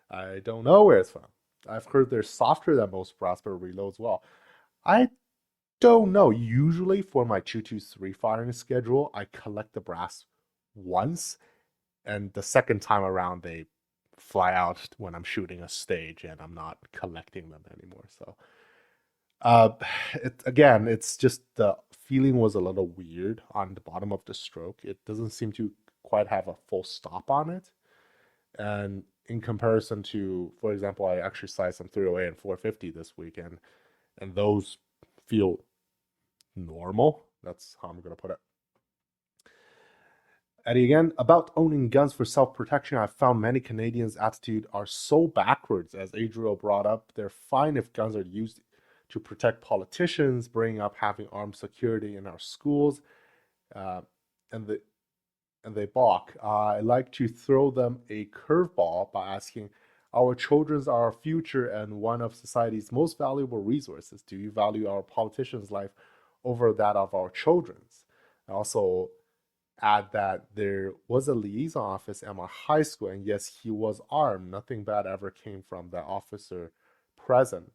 I don't know where it's from. I've heard they're softer than most brass, but reloads well. I don't know. Usually for my 223 firing schedule, I collect the brass once, and the second time around they fly out when I'm shooting a stage and I'm not collecting them anymore. So it's just the feeling was a little weird on the bottom of the stroke. It doesn't seem to quite have a full stop on it. And in comparison to, for example, I actually sized some 308 and 450 this weekend, and those feel normal. That's how I'm going to put it. Eddie again, about owning guns for self-protection, I've found many Canadians' attitude are so backwards, as Adriel brought up. They're fine if guns are used to protect politicians, bringing up having armed security in our schools, and they balk. I like to throw them a curveball by asking, our children are our future and one of society's most valuable resources. Do you value our politicians' life over that of our children's? I also add that there was a liaison office at my high school, and yes, he was armed. Nothing bad ever came from that officer present.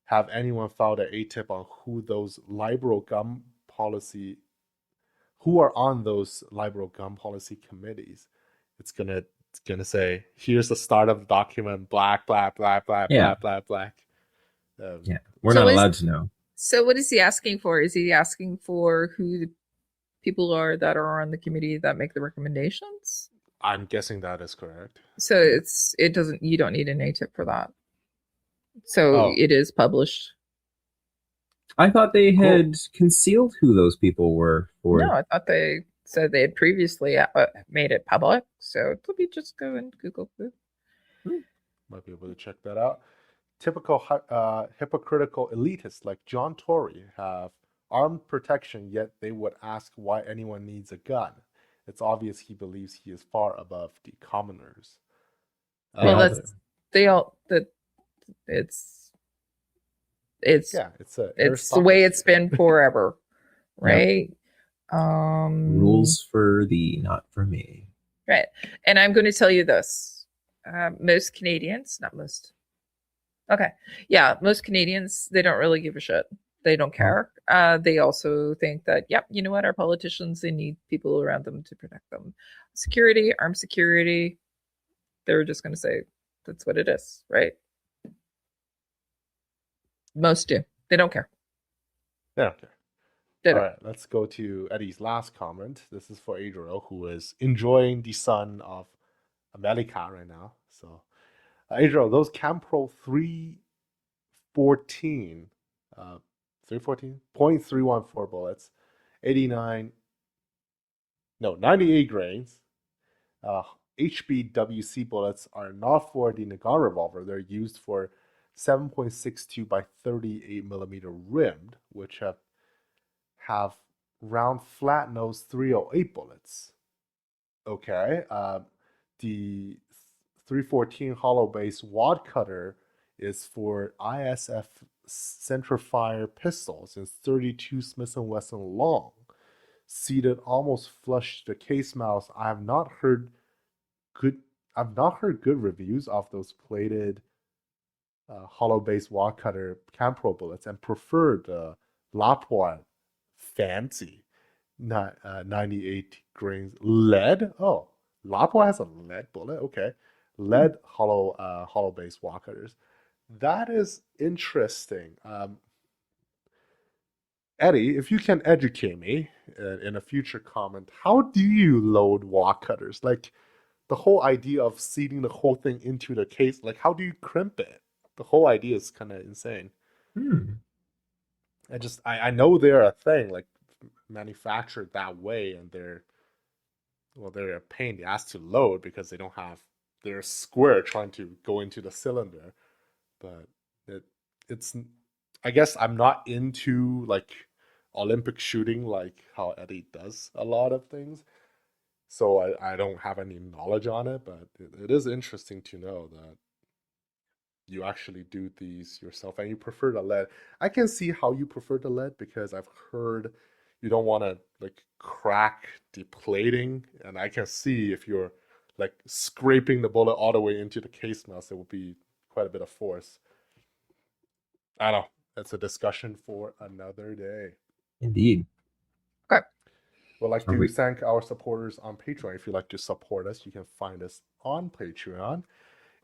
Have anyone filed an ATIP on who are on those liberal gun policy committees? It's gonna say, here's the start of the document, black, black, black, black, black, black, black. Yeah, we're not allowed to know. So what is he asking for? Is he asking for who the people are that are on the committee that make the recommendations? I'm guessing that is correct. So you don't need an ATIP for that. So it is published. I thought they had concealed who those people were for. No, I thought they said they had previously made it public. So let me just go and Google it. Might be able to check that out. Typical hypocritical elitists like John Tory have armed protection, yet they would ask why anyone needs a gun. It's obvious he believes he is far above the commoners. Well, that's they all that it's yeah, it's the way it's been forever, right? Rules for thee, not for me. Right. And I'm going to tell you this. Most Canadians, not most. Okay. Yeah, most Canadians, they don't really give a shit. They don't care. They also think that, yep, you know what? Our politicians, they need people around them to protect them. Security, armed security, they're just going to say that's what it is, right? Most do. They don't care. They don't care. They All don't. right, let's go to Eddie's last comment. This is for Adriel, who is enjoying the sun of America right now. So, Adriel, those Campro 314, 314.314 bullets, 98 grains. HBWC bullets are not for the Nagant revolver. They're used for 7.62 by 38 millimeter rimmed, which have round flat nose 308 bullets. Okay, the 314 hollow base wad cutter is for ISF centerfire pistols and 32 Smith & Wesson long, seated almost flush to the case mouth. I've not heard good reviews of those plated hollow base wad cutter Campro bullets, and prefer the Lapua fancy 98 grains lead. Oh, Lapua has a lead bullet. Okay, lead hollow base wad cutters. That is interesting. Eddie, if you can educate me in a future comment, how do you load wad cutters? Like, the whole idea of seating the whole thing into the case, like, how do you crimp it? The whole idea is kind of insane. I know they're a thing, like, manufactured that way, and they're a pain in the ass to load because they're square trying to go into the cylinder. But it's I guess I'm not into like Olympic shooting like how Eddie does a lot of things, so I don't have any knowledge on it. But it is interesting to know that you actually do these yourself and you prefer the lead. I can see how you prefer the lead because I've heard you don't want to like crack the plating, and I can see if you're like scraping the bullet all the way into the case mouth, it will be quite a bit of force. I don't know. That's a discussion for another day. Indeed. Okay. We'd like to thank our supporters on Patreon. If you'd like to support us, you can find us on Patreon.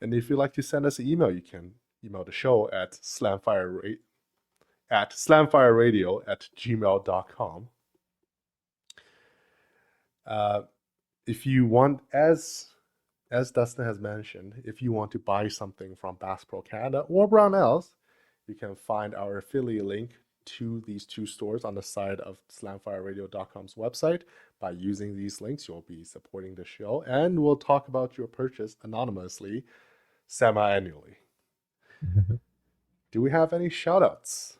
And if you'd like to send us an email, you can email the show at slamfireradio@gmail.com. If you want, as Dustin has mentioned, if you want to buy something from Bass Pro Canada or Brownells, you can find our affiliate link to these two stores on the side of slamfireradio.com's website. By using these links, you'll be supporting the show, and we'll talk about your purchase anonymously, semi-annually. Do we have any shout-outs?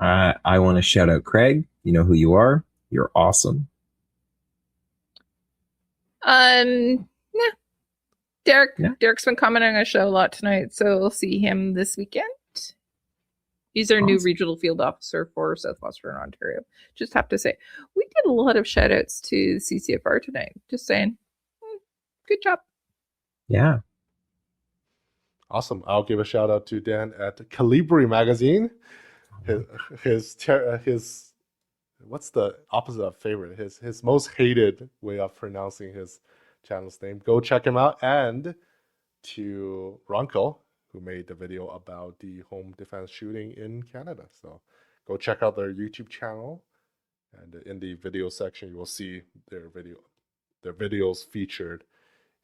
I want to shout out Craig. You know who you are. You're awesome. Yeah. Derek's been commenting on our show a lot tonight, so we'll see him this weekend. He's our new regional field officer for Southwestern Ontario. Just have to say, we did a lot of shout outs to CCFR tonight. Just saying, good job. Yeah. Awesome. I'll give a shout out to Dan at Calibri Magazine. His what's the opposite of favorite? His most hated way of pronouncing his channel's name. Go check him out. And to Ronco, who made the video about the home defense shooting in Canada. So go check out their YouTube channel, and in the video section you will see their videos featured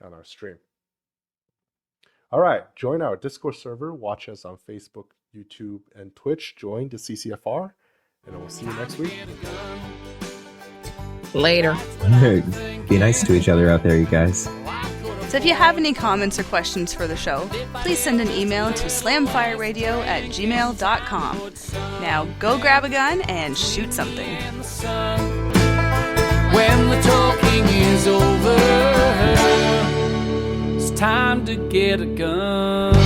on our stream. All right, join our Discord server, watch us on Facebook, YouTube, and Twitch. Join the CCFR, and we'll see you next week. Later. Be nice to each other out there, you guys. So if you have any comments or questions for the show, please send an email to slamfireradio@gmail.com. Now go grab a gun and shoot something. When the talking is over, it's time to get a gun.